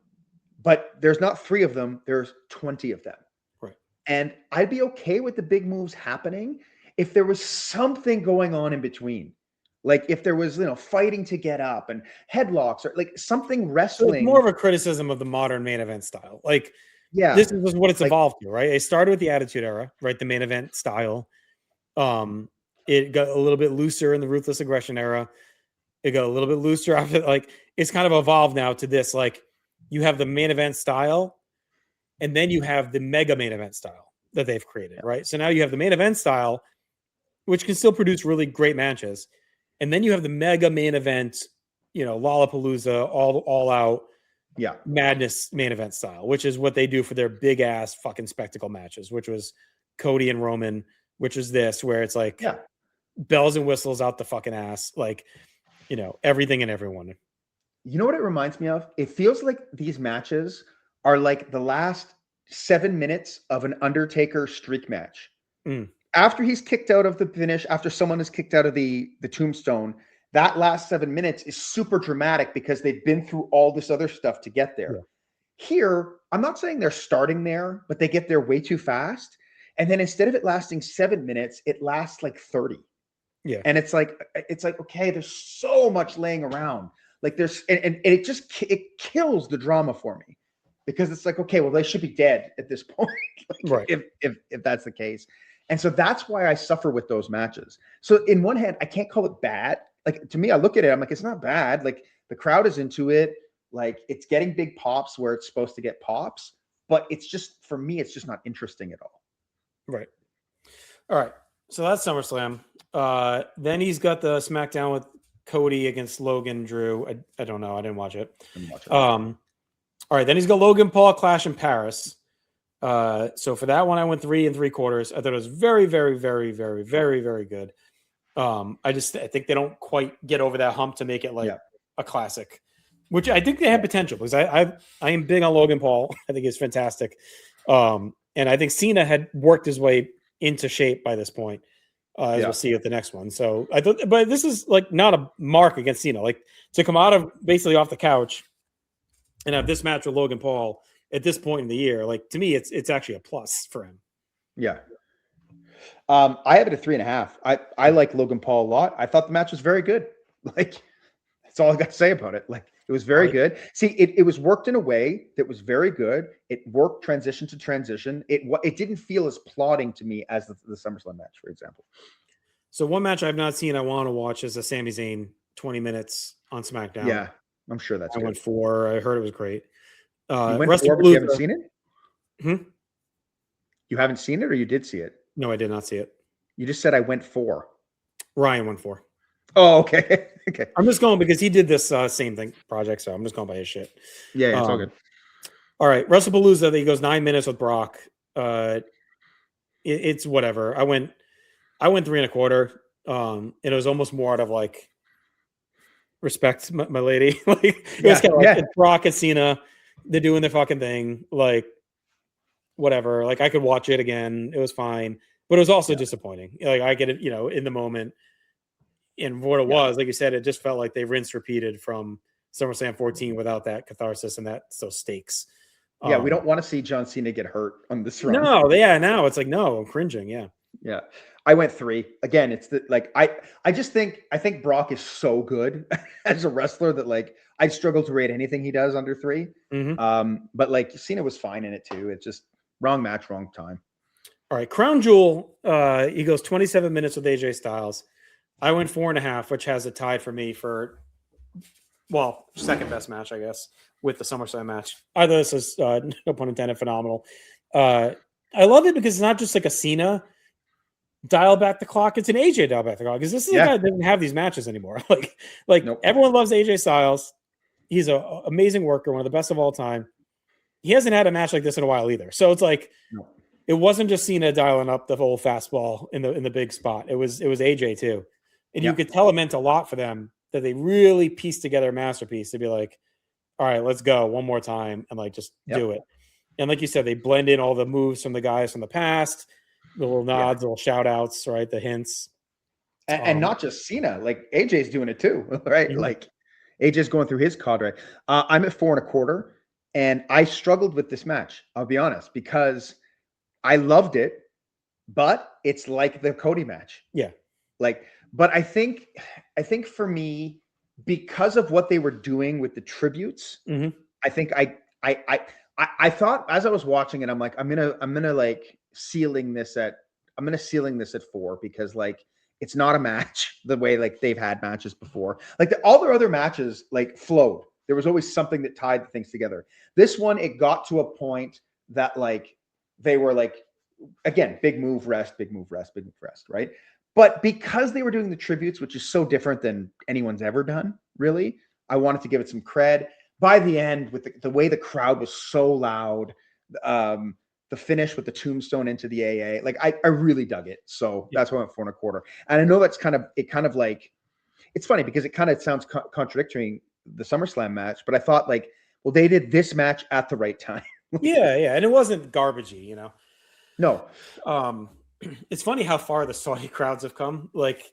S2: But there's not 3 of them. There's 20 of them.
S1: Right.
S2: And I'd be okay with the big moves happening if there was something going on in between. Like if there was, fighting to get up and headlocks or like something wrestling.
S1: So it's more of a criticism of the modern main event style. Like, this is what it's evolved to, right? It started with the Attitude Era, right? The main event style. It got a little bit looser in the Ruthless Aggression era. It got a little bit looser after, like, it's kind of evolved now to this, like, you have the main event style, and then you have the mega main event style that they've created, right? So now you have the main event style, which can still produce really great matches. And then you have the mega main event, Lollapalooza, all out madness main event style, which is what they do for their big ass fucking spectacle matches, which was Cody and Roman, which is this, where it's like bells and whistles out the fucking ass, like, everything and everyone.
S2: You know what it reminds me of? It feels like these matches are like the last 7 minutes of an Undertaker streak match. After he's kicked out of the finish, after someone is kicked out of the tombstone, that last 7 minutes is super dramatic because they've been through all this other stuff to get there. Here, I'm not saying they're starting there, but they get there way too fast. And then instead of it lasting 7 minutes, it lasts like 30.
S1: Yeah.
S2: And it's like, okay, there's so much laying around. Like there's, and it kills the drama for me, because it's like, okay, well, they should be dead at this point, like,
S1: Right.
S2: if that's the case. And so that's why I suffer with those matches. So in one hand, I can't call it bad. Like, to me, I look at it, I'm like, it's not bad. Like, the crowd is into it. Like, it's getting big pops where it's supposed to get pops, but it's just, for me, it's just not interesting at all.
S1: Right. All right. So that's SummerSlam. Then he's got the SmackDown with Cody against Logan Drew. I don't know. I didn't watch it. All right. Then he's got Logan Paul Clash in Paris. So for that one, I went 3 3/4. I thought it was very, very, very, very, very, very good. I think they don't quite get over that hump to make it like a classic, which I think they have potential, because I am big on Logan Paul. I think he's fantastic. And I think Cena had worked his way into shape by this point, as we'll see at the next one. So I thought, but this is like not a mark against Cena. Like, to come out of basically off the couch and have this match with Logan Paul at this point in the year, like, to me, it's actually a plus for him.
S2: Yeah. I have it at 3.5. I like Logan Paul a lot. I thought the match was very good. Like, that's all I got to say about it. Like, it was very good. See, it was worked in a way that was very good. It worked transition to transition. It didn't feel as plotting to me as the SummerSlam match, for example.
S1: So one match I've not seen I want to watch is a Sami Zayn 20 minutes on SmackDown.
S2: Yeah, I'm sure that's
S1: I
S2: good.
S1: went 4. I heard it was great.
S2: You went 4, but you haven't seen it?
S1: Hmm?
S2: You haven't seen it, or you did see it?
S1: No, I did not see it.
S2: You just said I went 4.
S1: Ryan went 4.
S2: Oh, okay. Okay.
S1: I'm just going because he did this same thing project, so I'm just going by his shit.
S2: Yeah, it's all good.
S1: All right, WrestlePalooza, he goes 9 minutes with Brock. It's whatever. I went 3 1/4. And it was almost more out of like respect, my lady. Like, it was kind of like it's Brock and Cena, they're doing their fucking thing. Like, whatever. Like, I could watch it again. It was fine, but it was also disappointing. Like, I get it, in the moment. And what it was, like you said, it just felt like they rinsed repeated from SummerSlam 14 without that catharsis and those stakes.
S2: Yeah, we don't want to see John Cena get hurt on this run.
S1: No, now it's like, no, I'm cringing. Yeah.
S2: Yeah. I went 3. Again, it's I think Brock is so good as a wrestler that, like, I struggle to rate anything he does under 3.
S1: Mm-hmm.
S2: But like, Cena was fine in it too. It's just wrong match, wrong time.
S1: All right. Crown Jewel, he goes 27 minutes with AJ Styles. I went 4.5, which has it tied for me for, second best match, I guess, with the SummerSlam match. I thought this is, no pun intended, phenomenal. I love it because it's not just like a Cena dial back the clock. It's an AJ dial back the clock, because this is a guy that doesn't have these matches anymore. Everyone loves AJ Styles. He's an amazing worker, one of the best of all time. He hasn't had a match like this in a while either. So it's like, it wasn't just Cena dialing up the whole fastball in the big spot. It was AJ too. And you could tell it meant a lot for them that they really pieced together a masterpiece to be like, all right, let's go one more time and like just do it. And like you said, they blend in all the moves from the guys from the past, the little nods, little shout outs, right? The hints.
S2: And not just Cena, like AJ's doing it too, right? Mm-hmm. Like, AJ's going through his cadre. I'm at 4 1/4, and I struggled with this match, I'll be honest, because I loved it, but it's like the Cody match. Yeah. But I think for me, because of what they were doing with the tributes, I think I thought, as I was watching it, I'm like, I'm gonna like ceiling this at 4, because like, it's not a match the way like they've had matches before. Like, all their other matches like flowed. There was always something that tied the things together. This one, it got to a point that like they were like, again, big move, rest, big move, rest, big move, rest, right? But because they were doing the tributes, which is so different than anyone's ever done, really, I wanted to give it some cred. By the end, with the way the crowd was so loud, the finish with the tombstone into the AA, like I really dug it. So that's why I went 4 1/4. And I know that's kind of like, it's funny because it kind of sounds contradictory, the SummerSlam match, but I thought like, well, they did this match at the right time.
S1: Yeah. And it wasn't garbagey,
S2: No.
S1: It's funny how far the Saudi crowds have come. Like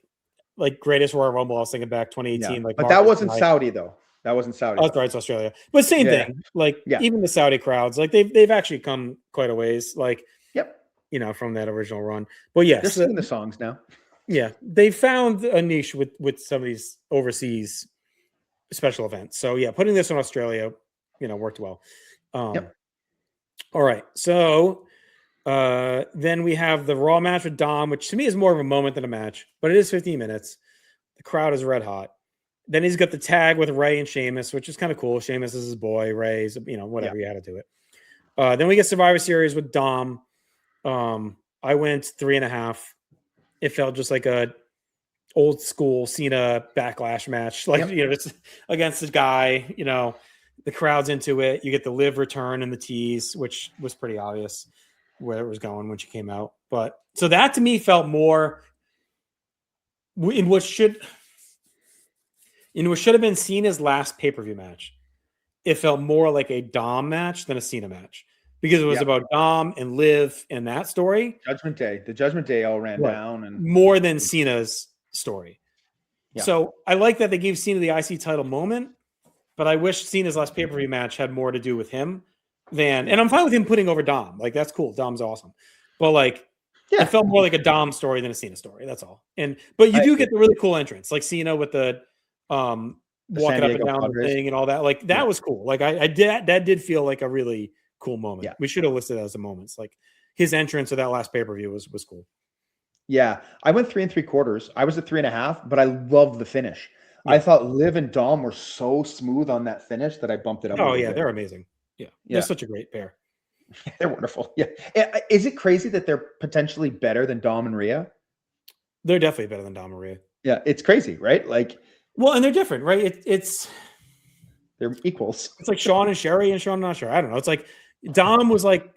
S1: Greatest Royal Rumble, I was thinking back 2018.
S2: Yeah. But that wasn't Saudi though. That wasn't Saudi.
S1: Oh, that's right, it's Australia. But same
S2: Yeah.
S1: thing. Like
S2: Yeah.
S1: even the Saudi crowds, like they've actually come quite a ways. Like
S2: Yep.
S1: from that original run. But
S2: They're
S1: yes,
S2: singing the songs now.
S1: yeah, they found a niche with some of these overseas special events. So yeah, putting this in Australia, worked well.
S2: Yep.
S1: All right, so then we have the Raw match with Dom, which to me is more of a moment than a match, but it is 15 minutes. The crowd is red hot. Then he's got the tag with Ray and Sheamus, which is kind of cool. Sheamus is his boy. Ray's, whatever, you had to do it. Then we get Survivor Series with Dom. I went 3.5. It felt just like a old school Cena backlash match. Like, it's against the guy, the crowd's into it. You get the live return and the tease, which was pretty obvious where it was going when she came out. But so that to me felt more in what should have been Cena's last pay-per-view match. It felt more like a Dom match than a Cena match because it was about Dom and Liv and that story.
S2: Judgment Day. The Judgment Day all ran down. And
S1: more than Cena's story.
S2: Yeah.
S1: So I like that they gave Cena the IC title moment, but I wish Cena's last pay-per-view match had more to do with him and I'm fine with him putting over Dom. Like, that's cool. Dom's awesome. But like, it felt more like a Dom story than a Cena story. That's all. But you do get the really cool entrance, like Cena with the walking up and down the thing and all that. Like, that was cool. Like that did feel like a really cool moment.
S2: Yeah.
S1: We should have listed it as the moments. Like his entrance to that last pay-per-view was cool.
S2: Yeah. I went 3 3/4. I was at 3.5, but I loved the finish. Yeah. I thought Liv and Dom were so smooth on that finish that I bumped it up.
S1: Oh yeah, they're amazing. Yeah. They're such a great pair.
S2: They're wonderful. Yeah. Is it crazy that they're potentially better than Dom and Rhea?
S1: They're definitely better than Dom and Rhea.
S2: Yeah, it's crazy, right? Like,
S1: well, and they're different, right?
S2: They're equals.
S1: It's like Sean and Sherry and Sean not sure. I don't know. It's like Dom was like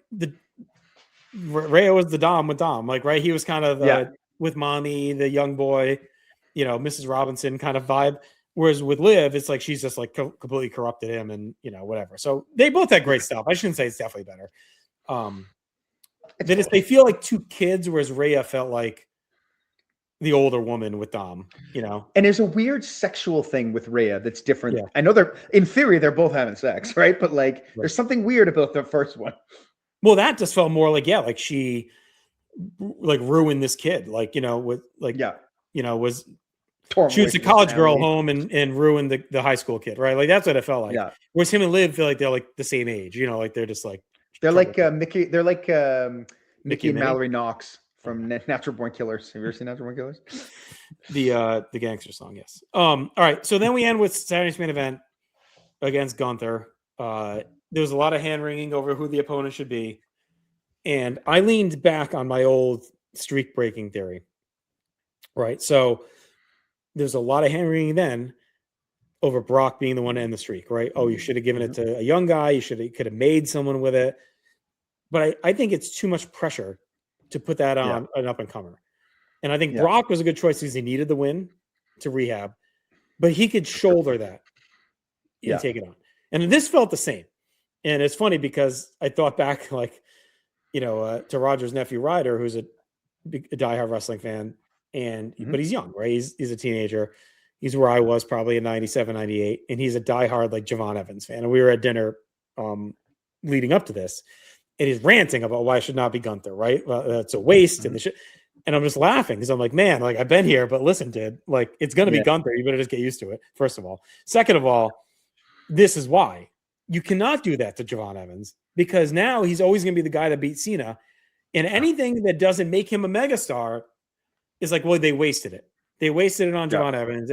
S1: Rhea was the Dom with Dom, like, right? He was kind of with mommy, the young boy, Mrs. Robinson kind of vibe. Whereas with Liv, it's like she's just like completely corrupted him and whatever. So they both had great stuff. I shouldn't say it's definitely better. They feel like two kids, whereas Rhea felt like the older woman with Dom,
S2: And there's a weird sexual thing with Rhea that's different. Yeah. I know in theory, they're both having sex, right? But like, there's something weird about the first one.
S1: Well, that just felt more like, like she like ruined this kid, like, with like, was shoots a college girl home and ruined the high school kid, right? Like, that's what it felt like. Yeah. Whereas him and Liv feel like they're like the same age, like they're just like,
S2: they're like Mickey. They're like Mickey and Mallory Knox from Natural Born Killers. Have you ever seen Natural Born Killers?
S1: The gangster song, yes. All right. So then we end with Saturday's main event against Gunther. There was a lot of hand wringing over who the opponent should be. And I leaned back on my old streak breaking theory. Right. So there's a lot of hand wringing then over Brock being the one to end the streak, right? Oh, you should have given it to a young guy. You could have made someone with it. But I think it's too much pressure to put that on an up and comer. And I think Brock was a good choice because he needed the win to rehab, but he could shoulder that and take it on. And this felt the same. And it's funny because I thought back, like, to Roger's nephew Ryder, who's a diehard wrestling fan, but he's young, right? He's a teenager. He's where I was probably in 97, 98. And he's a diehard, like, Javon Evans fan. And we were at dinner leading up to this. And he's ranting about why it should not be Gunther, right? Well, it's a waste. And I'm just laughing because I'm like, man, like, I've been here, but listen, dude, like, it's going to be Gunther. You better just get used to it, first of all. Second of all, this is why. You cannot do that to Javon Evans because now he's always going to be the guy that beat Cena. And anything that doesn't make him a megastar is like, well, they wasted it. They wasted it on Javon Evans.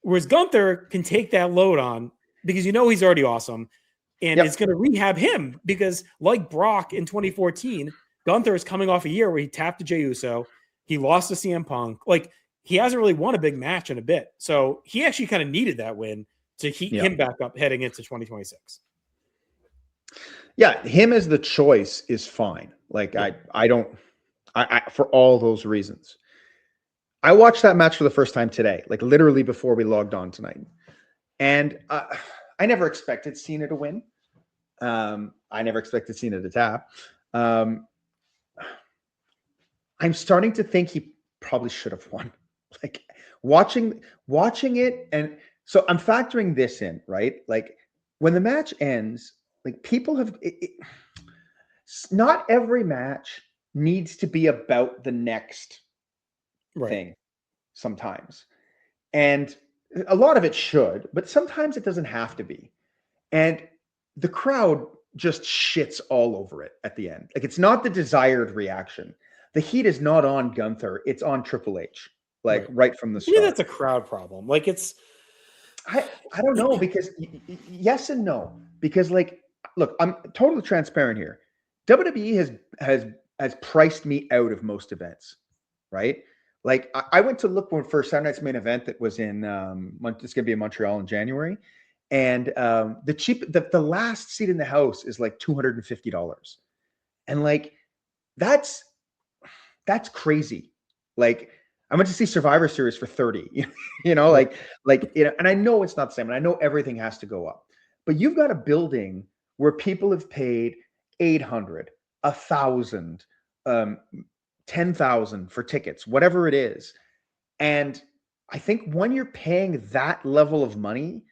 S1: Whereas Gunther can take that load on because he's already awesome. And it's going to rehab him because, like Brock in 2014, Gunther is coming off a year where he tapped to Jey Uso. He lost to CM Punk. Like, he hasn't really won a big match in a bit. So he actually kind of needed that win to heat him back up heading into 2026.
S2: Yeah, him as the choice is fine. Like, I don't for all those reasons. I watched that match for the first time today, like literally before we logged on tonight. And I never expected Cena to win. I never expected Cena to tap. I'm starting to think he probably should have won. Like, watching it, and So I'm factoring this in, right? Like when the match ends, like people have not every match needs to be about the next thing sometimes. And a lot of it should, but sometimes it doesn't have to be. And the crowd just shits all over it at the end. Like it's not the desired reaction. The heat is not on Gunther, it's on Triple H, like right from the start.
S1: Yeah, that's a crowd problem. Like it's
S2: I don't know, because yes and no. Because like, look, I'm totally transparent here. WWE has priced me out of most events, right? Like I went to look for Saturday Night's Main Event that was in it's gonna be in Montreal in January. And the last seat in the house is like $250. And like that's crazy. Like I went to see Survivor Series for 30, you know, like, you know, and I know it's not the same, and I know everything has to go up, but you've got a building where people have paid 800, 1,000, 10,000 for tickets, whatever it is. And I think when you're paying that level of money,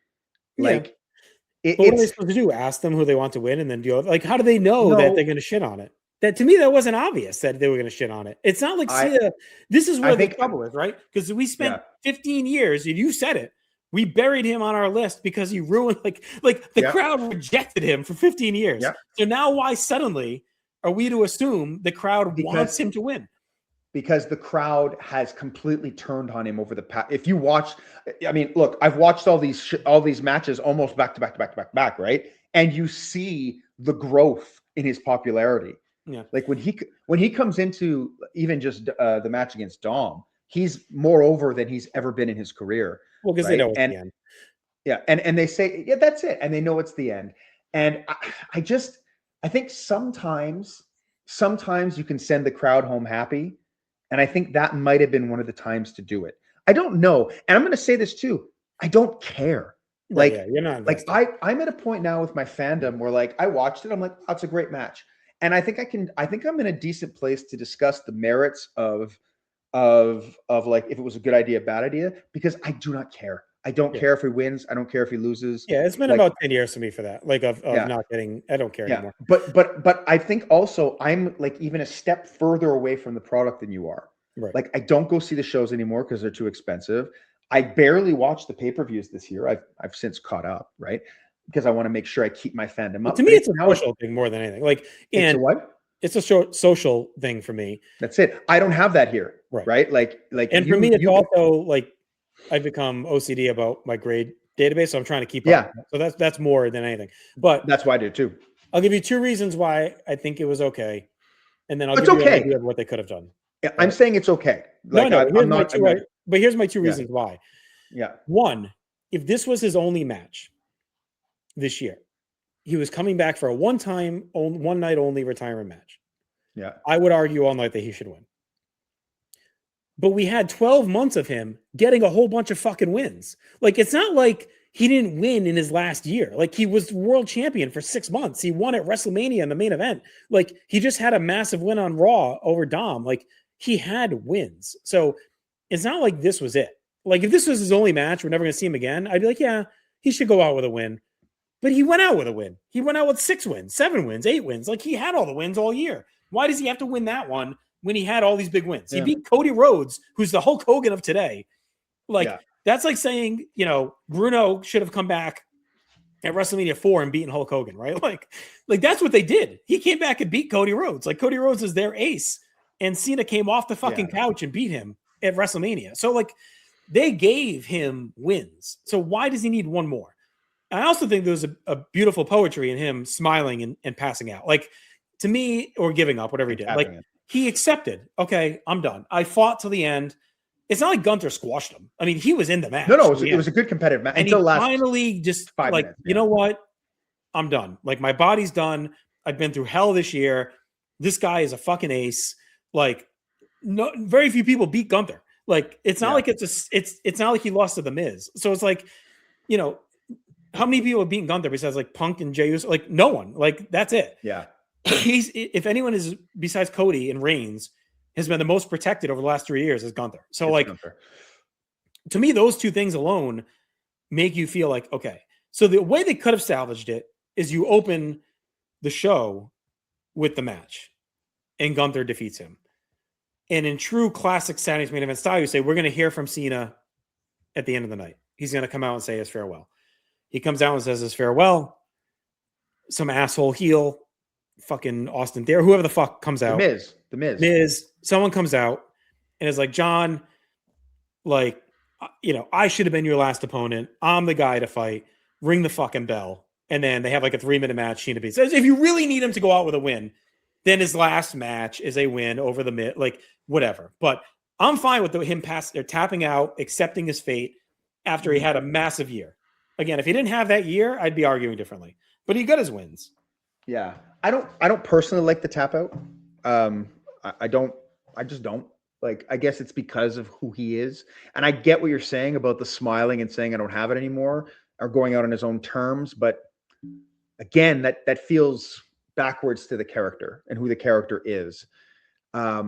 S2: like
S1: but what are they supposed to do? Ask them who they want to win and then do like, how do they know that they're going to shit on it? That to me, that wasn't obvious that they were going to shit on it. It's not like Cena. This is where the trouble is, right? Because we spent 15 years, and you said it. We buried him on our list because he ruined, like the crowd rejected him for 15 years. So now, why suddenly are we to assume the crowd wants him to win?
S2: Because the crowd has completely turned on him over the past. If you watch, I mean, look, I've watched all these matches almost back to back, right? And you see the growth in his popularity.
S1: Yeah,
S2: like when he comes into even just the match against Dom, he's more over than he's ever been in his career.
S1: Well, because they know it's the end.
S2: Yeah, and they say, yeah, that's it, and they know it's the end. And I think sometimes you can send the crowd home happy, and I think that might have been one of the times to do it. I don't know, and I'm going to say this too. I don't care. Like,
S1: you're not
S2: like I'm at a point now with my fandom where like I watched it, I'm like, oh, it's a great match. And I think I'm in a decent place to discuss the merits of like if it was a good idea, bad idea, because I do not care. I don't care if he wins. I don't care if he loses.
S1: Yeah, it's been about 10 years for me for that. Like of not getting, I don't care anymore.
S2: But I think also I'm like even a step further away from the product than you are.
S1: Right.
S2: Like I don't go see the shows anymore because they're too expensive. I barely watch the pay-per-views this year. I've since caught up, right? Because I want to make sure I keep my fandom up.
S1: To me, it's a social thing more than anything. Like, and
S2: it's
S1: a social thing for me.
S2: That's it. I don't have that here, right? Like,
S1: and for me, it's also like I've become OCD about my grade database, so I'm trying to keep up. So that's more than anything. But
S2: that's why I do too.
S1: I'll give you two reasons why I think it was okay, and then I'll give you an idea of what they could have done.
S2: Yeah, I'm saying it's okay. Like,
S1: but here's my two reasons why.
S2: Yeah.
S1: One, if this was his only match this year, he was coming back for a one night only retirement match.
S2: Yeah.
S1: I would argue all night that he should win. But we had 12 months of him getting a whole bunch of fucking wins. Like, it's not like he didn't win in his last year. Like, he was world champion for 6 months. He won at WrestleMania in the main event. Like, he just had a massive win on Raw over Dom. Like, he had wins. So it's not like this was it. Like, if this was his only match, we're never going to see him again, I'd be like, yeah, he should go out with a win. But he went out with a win. He went out with 6 wins, 7 wins, 8 wins. Like, he had all the wins all year. Why does he have to win that one when he had all these big wins? He beat Cody Rhodes, who's the Hulk Hogan of today. Like, that's like saying, you know, Bruno should have come back at WrestleMania 4 and beaten Hulk Hogan, right? Like that's what they did. He came back and beat Cody Rhodes. Like, Cody Rhodes is their ace. And Cena came off the fucking couch and beat him at WrestleMania. So, like, they gave him wins. So why does he need one more? I also think there was a beautiful poetry in him smiling and passing out. Like, to me, or giving up, whatever he did. Like, he accepted, okay, I'm done. I fought till the end. It's not like Gunther squashed him. I mean, he was in the match.
S2: No, it was a good competitive match.
S1: And he finally just like, you know what? I'm done. Like, my body's done. I've been through hell this year. This guy is a fucking ace. Like, no, very few people beat Gunther. Like, it's not like it's not like he lost to The Miz. So it's like, you know, how many people have beaten Gunther besides like Punk and Jey Uso? Like, no one. Like, that's it.
S2: Yeah.
S1: If anyone is besides Cody and Reigns has been the most protected over the last 3 years is Gunther. So like, to me, those two things alone make you feel like, okay. So the way they could have salvaged it is you open the show with the match and Gunther defeats him. And in true classic Saturday's main event style, you say, we're going to hear from Cena at the end of the night. He's going to come out and say his farewell. He comes out and says his farewell. Some asshole heel, fucking Austin Theory, whoever the fuck comes out.
S2: The Miz.
S1: Someone comes out and is like, John, like, I should have been your last opponent. I'm the guy to fight. Ring the fucking bell. And then they have like a 3-minute match. Cena beats. If you really need him to go out with a win, then his last match is a win over the mid, like whatever. But I'm fine with him they're tapping out, accepting his fate after he had a massive year. Again, if he didn't have that year, I'd be arguing differently. But he got his wins.
S2: Yeah. I don't personally like the tap out. I just don't. Like, I guess it's because of who he is. And I get what you're saying about the smiling and saying I don't have it anymore or going out on his own terms. But again, that feels backwards to the character and who the character is. I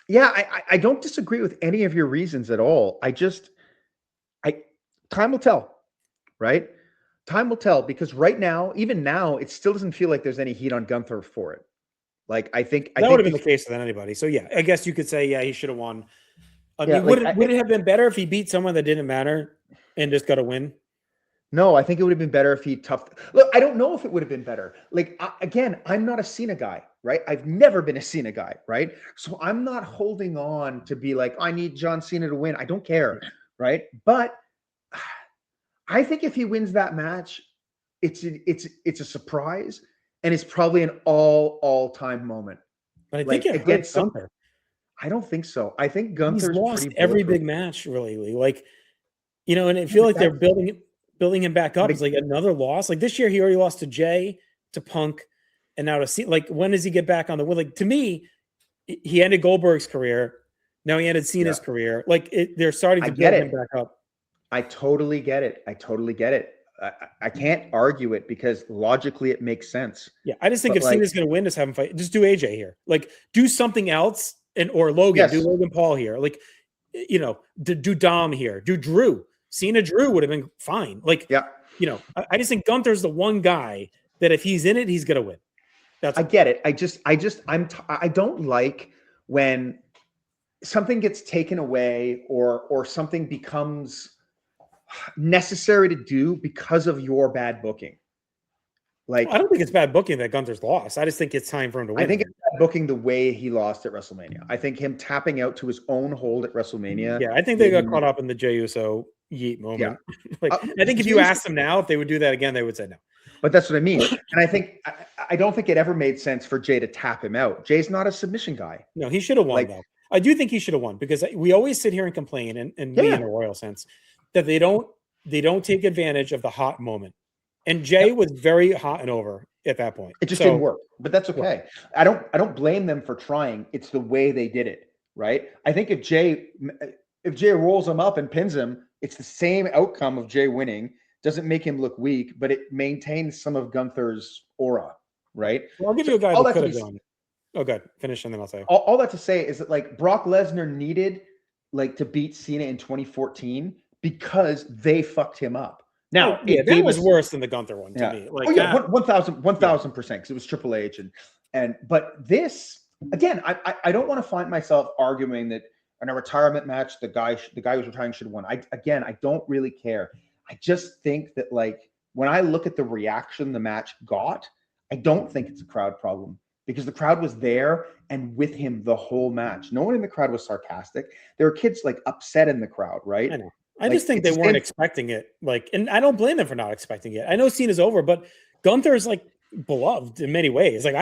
S2: don't disagree with any of your reasons at all. Time will tell, right? Time will tell, because right now, even now, it still doesn't feel like there's any heat on Gunther for it. Like, I think
S1: would have been the case with anybody. So yeah, I guess you could say, yeah, he should have won. Would it have been better if he beat someone that didn't matter and just got a win?
S2: No, I think it would have been better if he Look, I don't know if it would have been better. Like, again, I'm not a Cena guy, right? I've never been a Cena guy, right? So I'm not holding on to be like, I need John Cena to win. I don't care, right? But I think if he wins that match, it's a surprise, and it's probably an all-time moment.
S1: But I think it hurts Gunther.
S2: I don't think so. I think Gunther's
S1: He's lost every big match, really. Like, and I feel like they're building him back up. It's like another loss. Like this year, he already lost to Jay, to Punk, and now to Cena. Like, when does he get back on the win? Like, to me, he ended Goldberg's career. Now he ended Cena's career. Like, they're starting to build him back up.
S2: I totally get it. I can't argue it because logically it makes sense.
S1: Yeah, I just think if Cena's going to win, just have him fight. Just do AJ here. Like, do something else, or Logan. Yes. Do Logan Paul here. Like, do Dom here. Do Drew. Cena Drew would have been fine. Like, yeah. I just think Gunther's the one guy that if he's in it, he's going to win.
S2: I get it. I don't like when something gets taken away or something becomes necessary to do because of your bad booking. Like,
S1: I don't think it's bad booking that Gunther's lost. I just think it's time for him to win.
S2: I think it's bad booking the way he lost at WrestleMania. I think him tapping out to his own hold at WrestleMania.
S1: Yeah, I think they got caught up in the Jey Uso yeet moment. Yeah. I think if you asked them now if they would do that again, they would say no.
S2: But that's what I mean. And I don't think it ever made sense for Jey to tap him out. Jay's not a submission guy.
S1: No, he should have won, though. I do think he should have won, because we always sit here and complain, and we in a royal sense, that they don't take advantage of the hot moment. And Jay was very hot and over at that point.
S2: It just didn't work, but that's okay. I don't blame them for trying. It's the way they did it, right? I think if Jay rolls him up and pins him, it's the same outcome of Jay winning. Doesn't make him look weak, but it maintains some of Gunther's aura, right?
S1: Well, I'll give you a guy that could have done. Oh, good. Finish, and then I'll say.
S2: All that to say is that, like, Brock Lesnar needed, like, to beat Cena in 2014 because they fucked him up. Now,
S1: that was worse than the Gunther one to me. Like,
S2: 1,000%, because it was Triple H but this, again, I don't want to find myself arguing that in a retirement match the guy who's retiring should have won. I don't really care. I just think that, like, when I look at the reaction the match got, I don't think it's a crowd problem, because the crowd was there and with him the whole match. No one in the crowd was sarcastic. There were kids, like, upset in the crowd, right?
S1: I know. I just think they weren't expecting it. Like, and I don't blame them for not expecting it. I know Cena's over, but Gunther is, like, beloved in many ways. Like,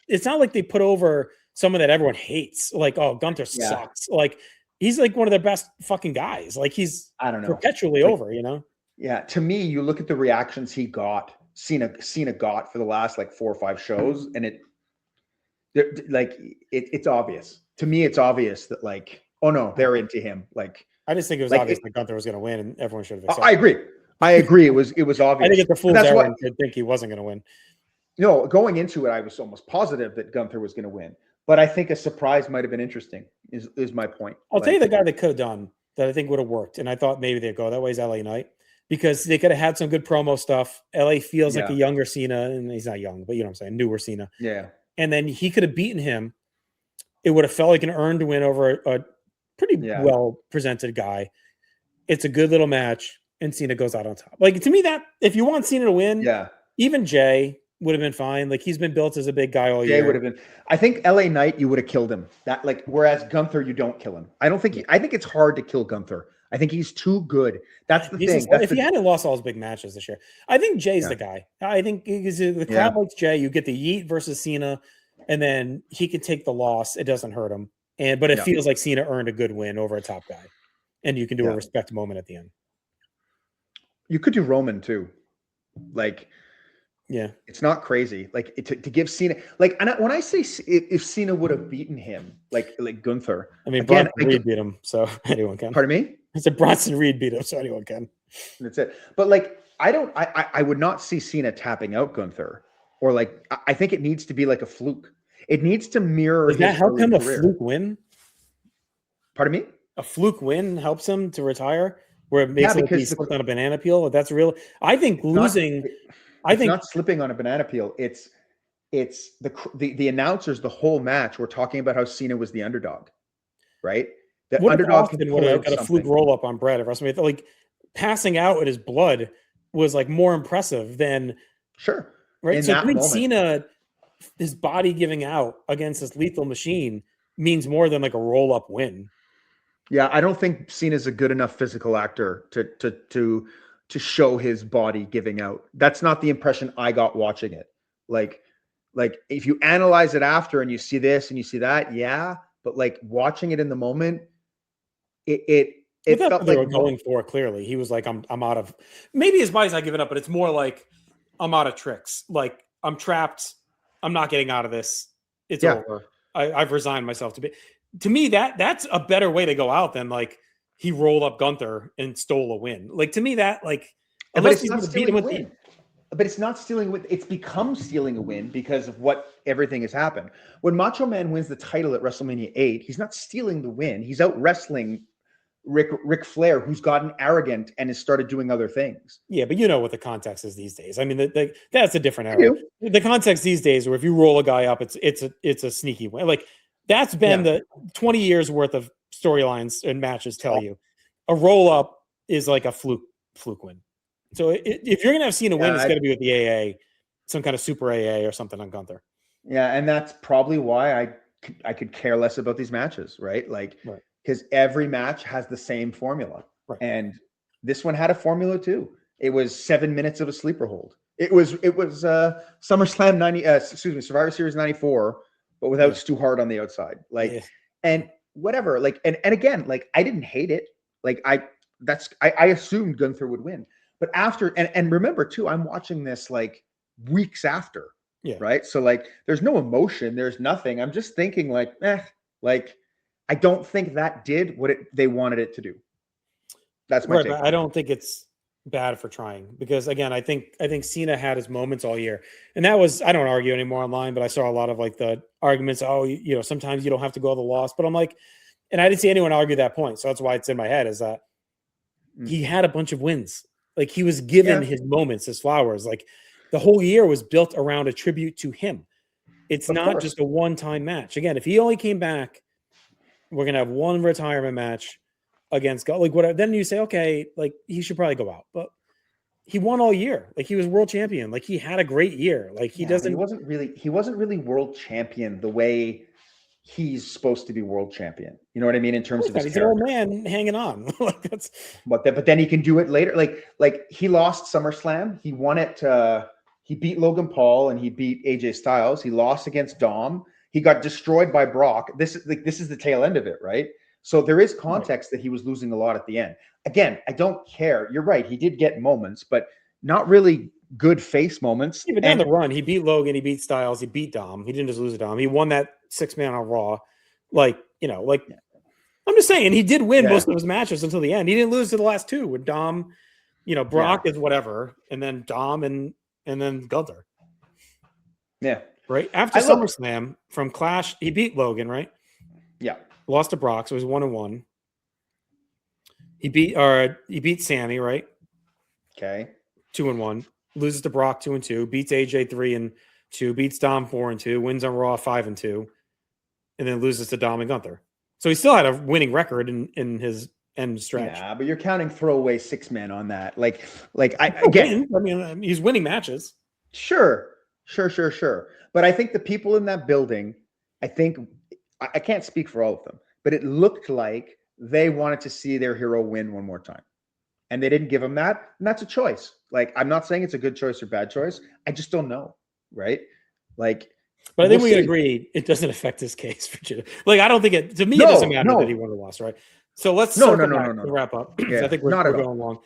S1: it's not like they put over someone that everyone hates. Like, oh, Gunther sucks. Like, he's, like, one of their best fucking guys. Like, he's perpetually over,
S2: Yeah. To me, you look at the reactions Cena got for the last, like, 4 or 5 shows, and it's obvious. To me, it's obvious that, like, oh no, they're into him. Like,
S1: I just think it was obvious that Gunther was going to win, and everyone should have accepted.
S2: I agree. It was obvious.
S1: I think it's a fool's errand to think he wasn't going to win.
S2: No, going into it, I was almost positive that Gunther was going to win, but I think a surprise might have been interesting. Is my point.
S1: I'll tell you the guy that could have done. that I think would have worked. And I thought maybe they'd go that way is LA Knight, because they could have had some good promo stuff. LA feels like a younger Cena, and he's not young, but you know what I'm saying, newer Cena.
S2: Yeah.
S1: And then he could have beaten him. It would have felt like an earned win over a pretty well presented guy. It's a good little match, and Cena goes out on top. Like, to me, that if you want Cena to win, even Jay would have been fine. Like, he's been built as a big guy all year.
S2: Jay would have been. I think LA Knight, you would have killed him. That, like, whereas Gunther, you don't kill him. I don't think. I think it's hard to kill Gunther. I think he's too good. That's the thing.
S1: If he hadn't lost all his big matches this year, I think Jay's the guy. I think the crowd likes Jay. You get the Yeet versus Cena, and then he can take the loss. It doesn't hurt him. But it feels like Cena earned a good win over a top guy. And you can do a respect moment at the end.
S2: You could do Roman too. Like, it's not crazy. Like, to give Cena, like, and when I say if Cena would have beaten him, like Gunther,
S1: I mean, Bronson Reed beat him, so anyone can.
S2: Pardon me?
S1: I said Bronson Reed beat him, so anyone can.
S2: That's it. But like, I would not see Cena tapping out Gunther, or like, I think it needs to be like a fluke. It needs to mirror.
S1: Does that help him a fluke win?
S2: Pardon me?
S1: A fluke win helps him to retire, where it makes him slip on a banana peel. That's real. I think losing. I think
S2: not slipping on a banana peel. It's the announcers the whole match were talking about how Cena was the underdog, right? The underdog
S1: would have got a fluke roll up on Brett at WrestleMania. Like, passing out with his blood was like more impressive than right. So I think Cena, his body giving out against this lethal machine means more than like a roll up win.
S2: Yeah, I don't think Cena's a good enough physical actor to show his body giving out. That's not the impression I got watching it. Like if you analyze it after and you see this and you see that, but like watching it in the moment, it felt
S1: they
S2: like
S1: were going for it. Clearly, he was like, I'm out of. Maybe his body's not giving up, but it's more like I'm out of tricks. Like, I'm trapped. I'm not getting out of this. It's over. I've resigned myself to be. To me, that's a better way to go out than like he rolled up Gunther and stole a win. Like, to me, that like unless he's going to beat him with
S2: win. But it's not stealing a win. It's become stealing a win because of what everything has happened. When Macho Man wins the title at WrestleMania 8, he's not stealing the win. He's out wrestling Ric Flair, who's gotten arrogant and has started doing other things.
S1: Yeah, but you know what the context is these days. I mean, that's a different era. The context these days, where if you roll a guy up, it's a sneaky win. Like, that's been the 20 years worth of storylines and matches tell you a roll up is like a fluke win. So if you're gonna have Cena win, it's got to be with the AA, some kind of super AA or something on Gunther.
S2: Yeah, and that's probably why I could care less about these matches, right? Like, because every match has the same formula, and this one had a formula too. It was 7 minutes of a sleeper hold. It was SummerSlam Survivor Series 94, but without Stu Hart on the outside, and whatever. Like, and again, like, I didn't hate it. Like, I assumed Gunther would win. But after, and remember too, I'm watching this like weeks after, right? So like, there's no emotion, there's nothing. I'm just thinking like, like, I don't think that did what they wanted it to do. That's my take.
S1: But I don't think it's bad for trying, because again, I think Cena had his moments all year, and that was, I don't argue anymore online, but I saw a lot of like the arguments. Oh, you know, sometimes you don't have to go to the loss, but I'm like, and I didn't see anyone argue that point. So that's why it's in my head, is that he had a bunch of wins. Like, he was given his moments, his flowers. Like, the whole year was built around a tribute to him. It's not just a one-time match. Again, if he only came back, we're going to have one retirement match against, like, whatever. Then you say, okay, like, he should probably go out. But he won all year. Like, he was world champion. Like, he had a great year. Like, he wasn't really world champion the way he's supposed to be world champion. You know what I mean? In terms of his he's an old man hanging on. Like, that's.
S2: But then he can do it later. Like he lost SummerSlam. He won it. He beat Logan Paul and he beat AJ Styles. He lost against Dom. He got destroyed by Brock. This is the tail end of it, right? So there is context that he was losing a lot at the end. Again, I don't care. You're right. He did get moments, but not really good face moments.
S1: Even down the run, he beat Logan, he beat Styles, he beat Dom. He didn't just lose to Dom. He won that 6-man on Raw. Like, you know, like, I'm just saying, he did win most of his matches until the end. He didn't lose to the last two with Dom. You know, Brock is whatever, and then Dom and then Gunther.
S2: Yeah.
S1: Right? After SummerSlam, from Clash, he beat Logan, right?
S2: Yeah.
S1: Lost to Brock, so he was 1-1. He beat Sammy, right?
S2: Okay.
S1: 2-1. Loses to Brock 2-2. Beats AJ 3-2. Beats Dom 4-2. Wins on Raw 5-2, and then loses to Dom and Gunther. So he still had a winning record in his end stretch.
S2: Yeah, but you're counting throwaway 6 men on that. Like
S1: Again, I mean, he's winning matches.
S2: Sure. But I think the people in that building, I can't speak for all of them, but it looked like they wanted to see their hero win one more time. And they didn't give him that. And that's a choice. Like, I'm not saying it's a good choice or bad choice. I just don't know. Right. Like,
S1: but I think we can agree it doesn't affect his case for Jim. Like, I don't think it doesn't matter that he won or lost, right? So let's wrap up.
S2: Yeah,
S1: I think we're going long.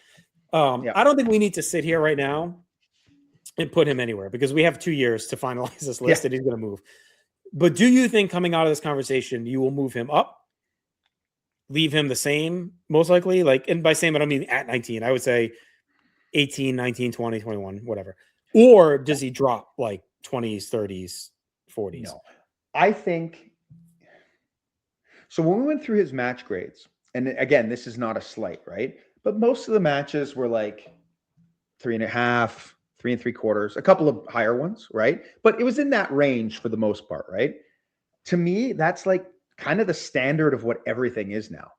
S1: I don't think we need to sit here right now and put him anywhere because we have 2 years to finalize this list and he's going to move. But do you think coming out of this conversation, you will move him up, leave him the same, most likely? Like, and by same, I don't mean at 19. I would say 18, 19, 20, 21, whatever. Or does he drop like 20s, 30s, 40s?
S2: No, I think so. When we went through his match grades, and again, this is not a slight, right? But most of the matches were like 3.5, 3 3/4, a couple of higher ones, right? But it was in that range for the most part, right? To me, that's like kind of the standard of what everything is now,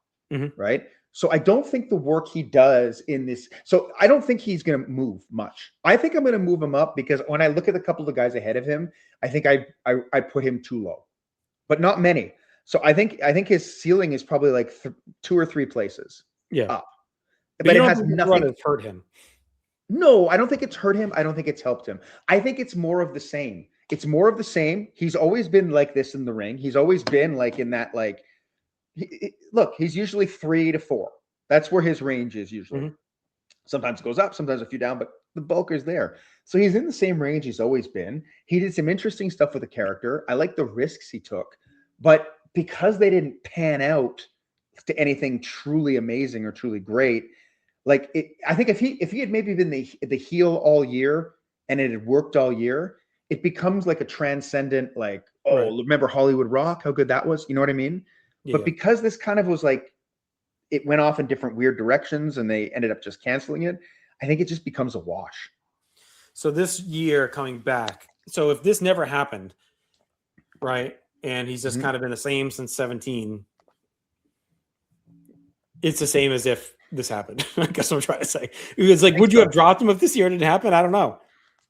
S2: right? So I don't think the work he does in this, so I don't think he's going to move much. I think I'm going to move him up because when I look at a couple of guys ahead of him, I think I put him too low, but not many. So I think his ceiling is probably like 2 or 3 places up.
S1: But it has nothing to hurt him.
S2: No, I don't think it's hurt him. I don't think it's helped him. I think it's more of the same. It's more of the same. He's always been like this in the ring. He's always been like in that, like, look, he's usually 3 to 4. That's where his range is usually. Sometimes it goes up, sometimes a few down, but the bulk is there. So he's in the same range he's always been. He did some interesting stuff with the character. I like the risks he took, but because they didn't pan out to anything truly amazing or truly great, like I think if he had maybe been the heel all year and it had worked all year, it becomes like a transcendent, like, remember Hollywood Rock, how good that was? You know what I mean? Yeah, but because this kind of was like, it went off in different weird directions and they ended up just canceling it, I think it just becomes a wash.
S1: So this year coming back, so if this never happened, right, and he's just kind of been the same since 17, it's the same as if this happened. I guess what I'm trying to say. It's like, would you have dropped him if this year didn't happen? I don't know.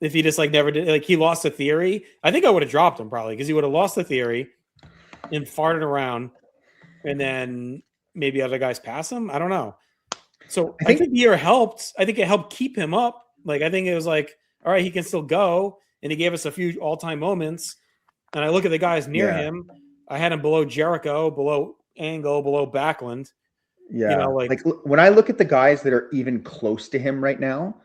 S1: If he just like never did, like he lost the theory, I think I would have dropped him probably because he would have lost the theory and farted around, and then maybe other guys pass him. I don't know. So I think the year helped. I think it helped keep him up. Like I think it was like, all right, he can still go, and he gave us a few all-time moments. And I look at the guys near him. I had him below Jericho, below Angle, below Backlund.
S2: Yeah, you know, like when I look at the guys that are even close to him right now,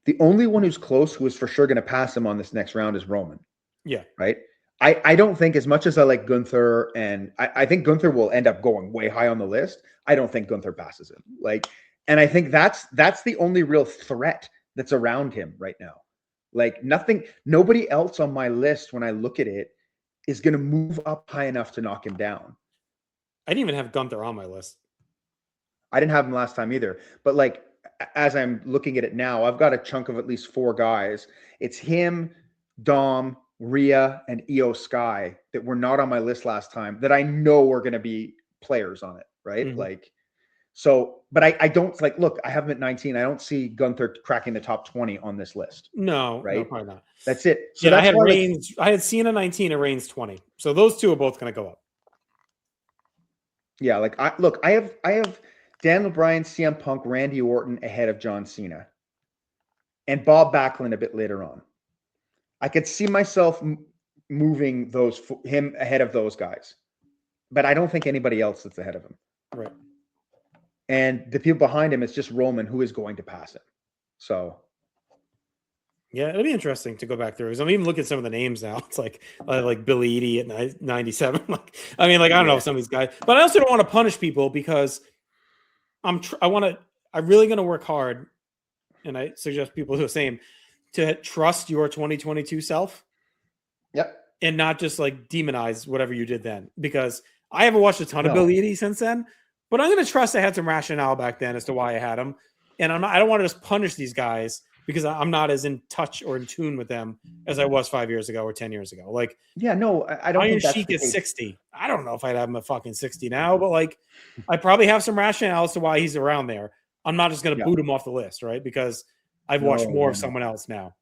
S2: the only one who's close, who is for sure going to pass him on this next round, is Roman.
S1: Yeah.
S2: Right. I don't think, as much as I like Gunther, and I think Gunther will end up going way high on the list, I don't think Gunther passes him. Like, and I think that's the only real threat that's around him right now. Like nobody else on my list, when I look at it, is going to move up high enough to knock him down.
S1: I didn't even have Gunther on my list.
S2: I didn't have him last time either. But like, as I'm looking at it now, I've got a chunk of at least 4 guys. It's him, Dom, Rhea, and Io Sky that were not on my list last time that I know are going to be players on it, right? Like, so, but I don't, like, look, I have him at 19. I don't see Gunther cracking the top 20 on this list.
S1: No,
S2: right?
S1: No, probably not.
S2: That's it.
S1: So that's I had Reigns. I had Cena 19 and Reigns 20. So those two are both going to go up.
S2: Yeah, like I have Daniel Bryan, CM Punk, Randy Orton ahead of John Cena, and Bob Backlund a bit later on. I could see myself moving him ahead of those guys, but I don't think anybody else that's ahead of him.
S1: Right.
S2: And the people behind him, it's just Roman who is going to pass him. So.
S1: Yeah, it'll be interesting to go back through. I'm even looking at some of the names now. It's like Billy Eadie at 97. I don't know some of these guys, but I also don't want to punish people because I'm really going to work hard, and I suggest people do the same, to trust your 2022 self.
S2: Yep.
S1: And not just like demonize whatever you did then, because I haven't watched a ton of Billy Eadie since then, But I'm going to trust I had some rationale back then as to why I had him. And I don't want to just punish these guys because I'm not as in touch or in tune with them as I was 5 years ago or 10 years ago. Like,
S2: yeah, no, I don't
S1: Iron
S2: think that's
S1: Sheik
S2: the
S1: is
S2: case.
S1: 60. I don't know if I'd have him at fucking 60 now, but like, I probably have some rationale as to why he's around there. I'm not just going to boot him off the list, right? Because I've watched more of someone else now.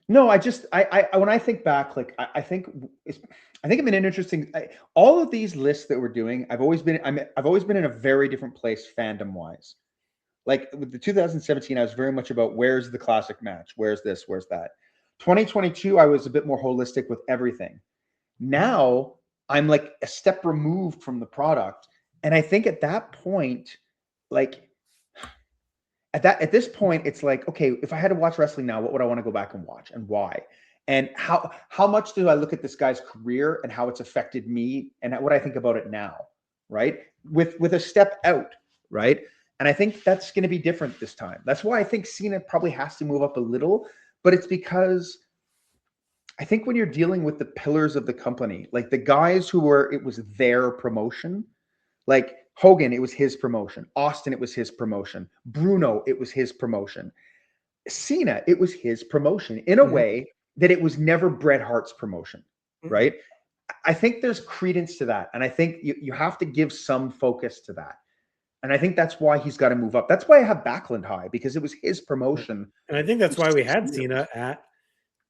S2: No, I when I think back, like I think I'm in an interesting. All of these lists that we're doing, I've always been in a very different place fandom wise. Like with the 2017, I was very much about where's the classic match, where's this, where's that. 2022, I was a bit more holistic with everything. Now I'm like a step removed from the product, and I think at that point, like. At this point, it's like, okay, if I had to watch wrestling now, what would I want to go back and watch and why? And how much do I look at this guy's career and how it's affected me and what I think about it now, right? With a step out, right? And I think that's going to be different this time. That's why I think Cena probably has to move up a little, but it's because I think when you're dealing with the pillars of the company, like the guys it was their promotion, like Hogan, it was his promotion. Austin, it was his promotion. Bruno, it was his promotion. Cena, it was his promotion in a way that it was never Bret Hart's promotion, right? I think there's credence to that. And I think you have to give some focus to that. And I think that's why he's got to move up. That's why I have Backlund high, because it was his promotion.
S1: And I think that's why we had Cena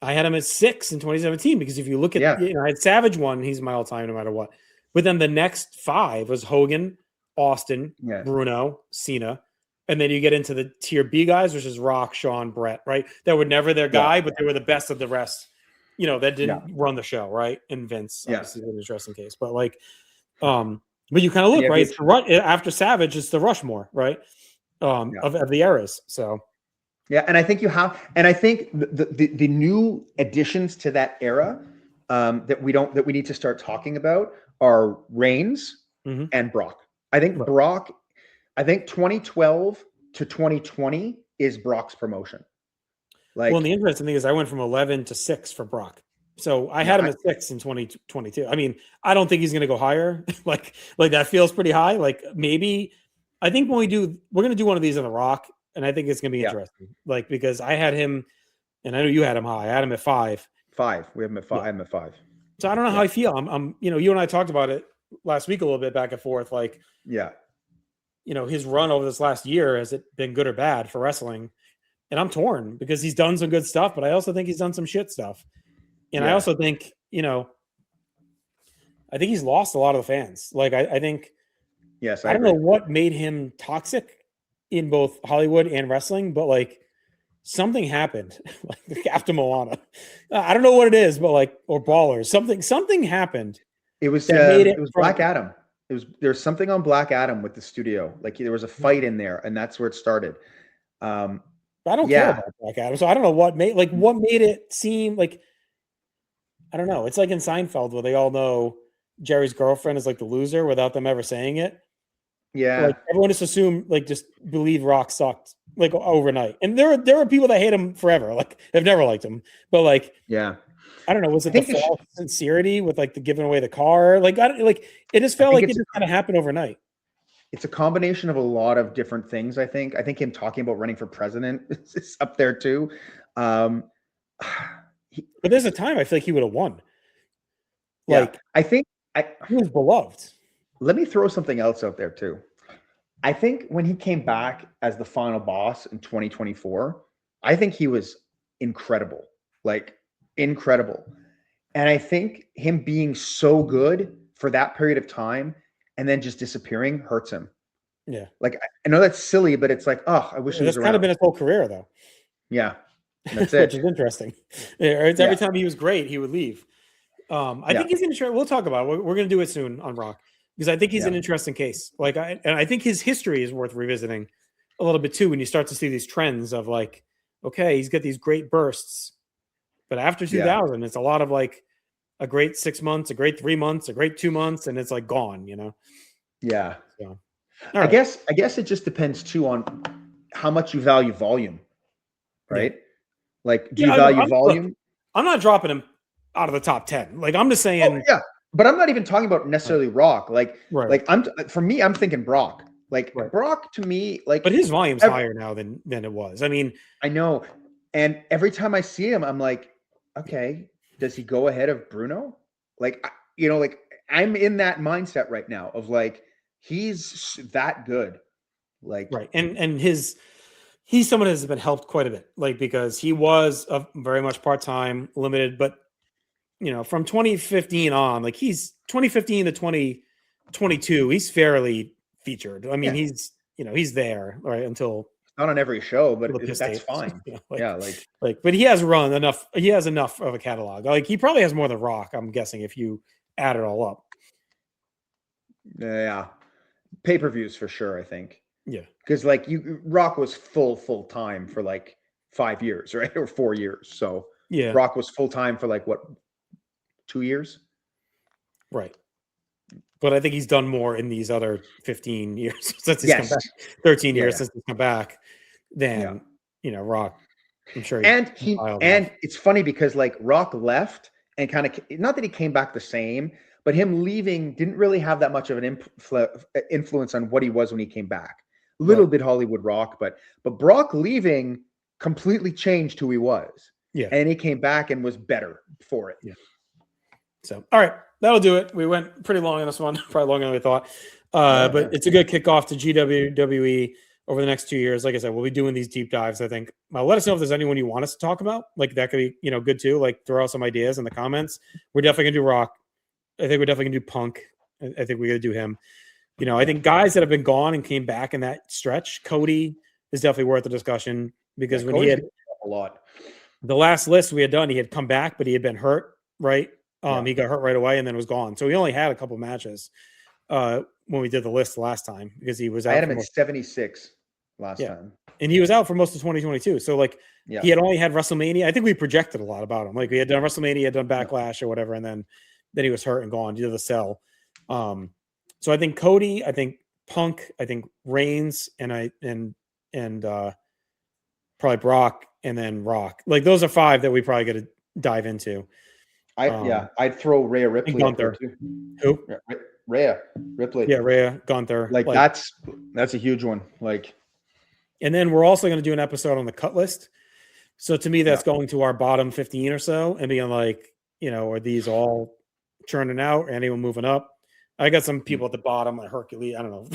S1: I had him at 6 in 2017, because if you look at, I had Savage 1, he's my all-time no matter what. But then the next 5 was Hogan, Austin, Bruno, Cena. And then you get into the tier B guys, which is Rock, Shawn, Brett, right? That were never their guy, but they were the best of the rest, that didn't run the show, right? And Vince, obviously, an interesting case. But like, but you kind of look, right? After Savage, it's the Rushmore, right? Of the eras. So
S2: yeah, and I think I think the new additions to that era that we need to start talking about are Reigns and Brock. I think Brock, 2012 to 2020 is Brock's promotion. Like,
S1: well, the interesting thing is I went from 11 to 6 for Brock. So I had him at 6 in 2022. I mean, I don't think he's going to go higher. like that feels pretty high. Like maybe, I think we're going to do one of these on The Rock, and I think it's going to be interesting. Like, because I had him, and I know you had him high. I had him at 5.
S2: 5. We have him at 5. I have him at 5.
S1: So I don't know how I feel. I'm, you and I talked about it last week a little bit back and forth. Like, his run over this last year, has it been good or bad for wrestling? And I'm torn because he's done some good stuff, but I also think he's done some shit stuff. And I also think, I think he's lost a lot of the fans. Like, I think, I don't know what made him toxic in both Hollywood and wrestling, but like something happened, like after Moana. I don't know what it is, but like, or Ballers, something happened.
S2: It was Black Adam. There's something on Black Adam with the studio. Like there was a fight in there, and that's where it started.
S1: I don't care about Black Adam, so I don't know what made it seem like. I don't know. It's like in Seinfeld where they all know Jerry's girlfriend is like the loser without them ever saying it.
S2: Yeah,
S1: like everyone just assumed, like, just believe Rock sucked like overnight, and there are people that hate him forever, like they've never liked him, but like I don't know. Was it the false sincerity with like the giving away the car? Like, it just felt like it just kind of happened overnight.
S2: It's a combination of a lot of different things. I think him talking about running for president is up there too.
S1: But there's a time I feel like he would have won. Like,
S2: I think
S1: he was beloved.
S2: Let me throw something else out there too. I think when he came back as the final boss in 2024, I think he was incredible. Like, incredible. And I think him being so good for that period of time and then just disappearing hurts him.
S1: Yeah.
S2: Like, I know that's silly, but it's like, I wish he was around.
S1: That's kind of been his whole career, though.
S2: Yeah. That's it.
S1: Which is interesting. Every time he was great, he would leave. I think he's interesting. We'll talk about it. We're going to do it soon on Rock, because I think he's an interesting case. Like, I think his history is worth revisiting a little bit too, when you start to see these trends of like, okay, he's got these great bursts, but after 2000, it's a lot of like a great 6 months, a great 3 months, a great 2 months, and it's like gone,
S2: Yeah.
S1: So,
S2: I guess it just depends too on how much you value volume, right? Like, do you value volume?
S1: Look, I'm not dropping him out of the top 10. Like, I'm just saying,
S2: But I'm not even talking about necessarily Rock. Like for me, I'm thinking Brock. Like Brock to me, like,
S1: but his volume's higher now than it was. I mean,
S2: I know, and every time I see him, I'm like, okay, does he go ahead of Bruno? Like, like I'm in that mindset right now of like he's that good. Like,
S1: and he's someone that has been helped quite a bit, like, because he was a very much part-time, limited, but from 2015 on, like, he's 2015 to 2022, he's fairly featured. I mean, he's there, right, until
S2: not on every show, but that's fine.
S1: But he has run enough. He has enough of a catalog. Like, he probably has more than Rock, I'm guessing, if you add it all up.
S2: Yeah, pay-per-views for sure, I think.
S1: Yeah,
S2: because like Rock was full time for like 5 years, right, or 4 years. So
S1: yeah,
S2: Rock was full time for like what, 2 years,
S1: right? But I think he's done more in these other 15 years since he's come back, 13 years since he's come back, than Rock. I'm sure.
S2: And it's funny because like Rock left and kind of, not that he came back the same, but him leaving didn't really have that much of an influence on what he was when he came back. Little bit Hollywood Rock, but Brock leaving completely changed who he was.
S1: Yeah,
S2: and he came back and was better for it.
S1: Yeah. So, all right, that'll do it. We went pretty long on this one, probably longer than we thought. But it's a good kickoff to GWWE over the next 2 years. Like I said, we'll be doing these deep dives, I think. Let us know if there's anyone you want us to talk about. Like, that could be, good too. Like, throw out some ideas in the comments. We're definitely going to do Rock. I think we're definitely going to do Punk. I think we're going to do him. I think guys that have been gone and came back in that stretch, Cody is definitely worth the discussion, because when he had
S2: a lot,
S1: the last list we had done, he had come back, but he had been hurt, right? He got hurt right away and then was gone. So he only had a couple matches when we did the list last time, because he was out.
S2: I had him at 76 last time.
S1: And he was out for most of 2022. So like he had only had WrestleMania. I think we projected a lot about him. Like, we had done WrestleMania, he had done Backlash or whatever, and then he was hurt and gone. He did the Cell. So I think Cody, I think Punk, I think Reigns, and probably Brock, and then Rock. Like, those are 5 that we probably got to dive into.
S2: I'd throw Rhea Ripley.
S1: Gunther. Who?
S2: Rhea Ripley.
S1: Yeah, Rhea, Gunther.
S2: Like that's a huge one. Like,
S1: and then we're also going to do an episode on the cut list. So to me, that's going to our bottom 15 or so, and being like, are these all churning out? Anyone moving up? I got some people at the bottom, like Hercules. I don't know,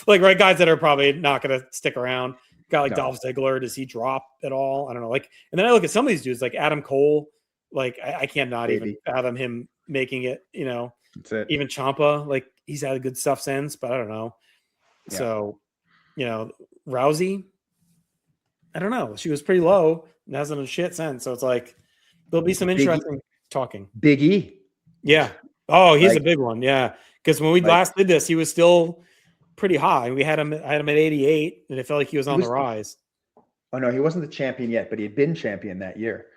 S1: like guys that are probably not going to stick around. Guy like Dolph Ziggler, does he drop at all? I don't know. Like, and then I look at some of these dudes, like Adam Cole. Like, I cannot even fathom him making it.
S2: That's it.
S1: Even Ciampa, like, he's had good stuff since, but I don't know. Yeah. So, Rousey, I don't know. She was pretty low and hasn't a shit since. So it's like, there'll be some interesting talking.
S2: Big E.
S1: Yeah. Oh, he's a big one. Yeah. Because when we last did this, he was still pretty high. I had him at 88, and it felt like he was on the rise.
S2: Oh no, he wasn't the champion yet, but he had been champion that year.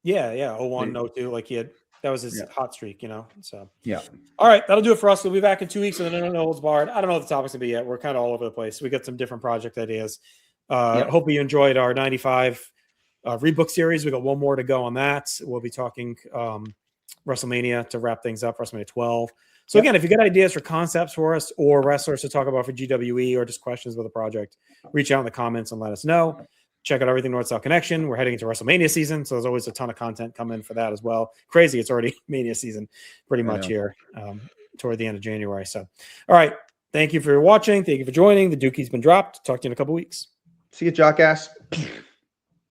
S1: Yeah. 01, 02. Like, that was his hot streak, So
S2: yeah.
S1: All right, that'll do it for us. We'll be back in 2 weeks, and then No Holds Barred. I don't know what the topic's gonna be yet. We're kind of all over the place. We got some different project ideas. Hope you enjoyed our 95 rebook series. We got one more to go on that. We'll be talking WrestleMania to wrap things up, WrestleMania 12. So again, if you got ideas for concepts for us or wrestlers to talk about for GWE, or just questions about the project, reach out in the comments and let us know. Check out everything North-South Connection. We're heading into WrestleMania season, so there's always a ton of content coming for that as well. Crazy, it's already Mania season pretty much here toward the end of January. So, all right, thank you for watching. Thank you for joining. The Dookie's been dropped. Talk to you in a couple weeks.
S2: See you, jackass.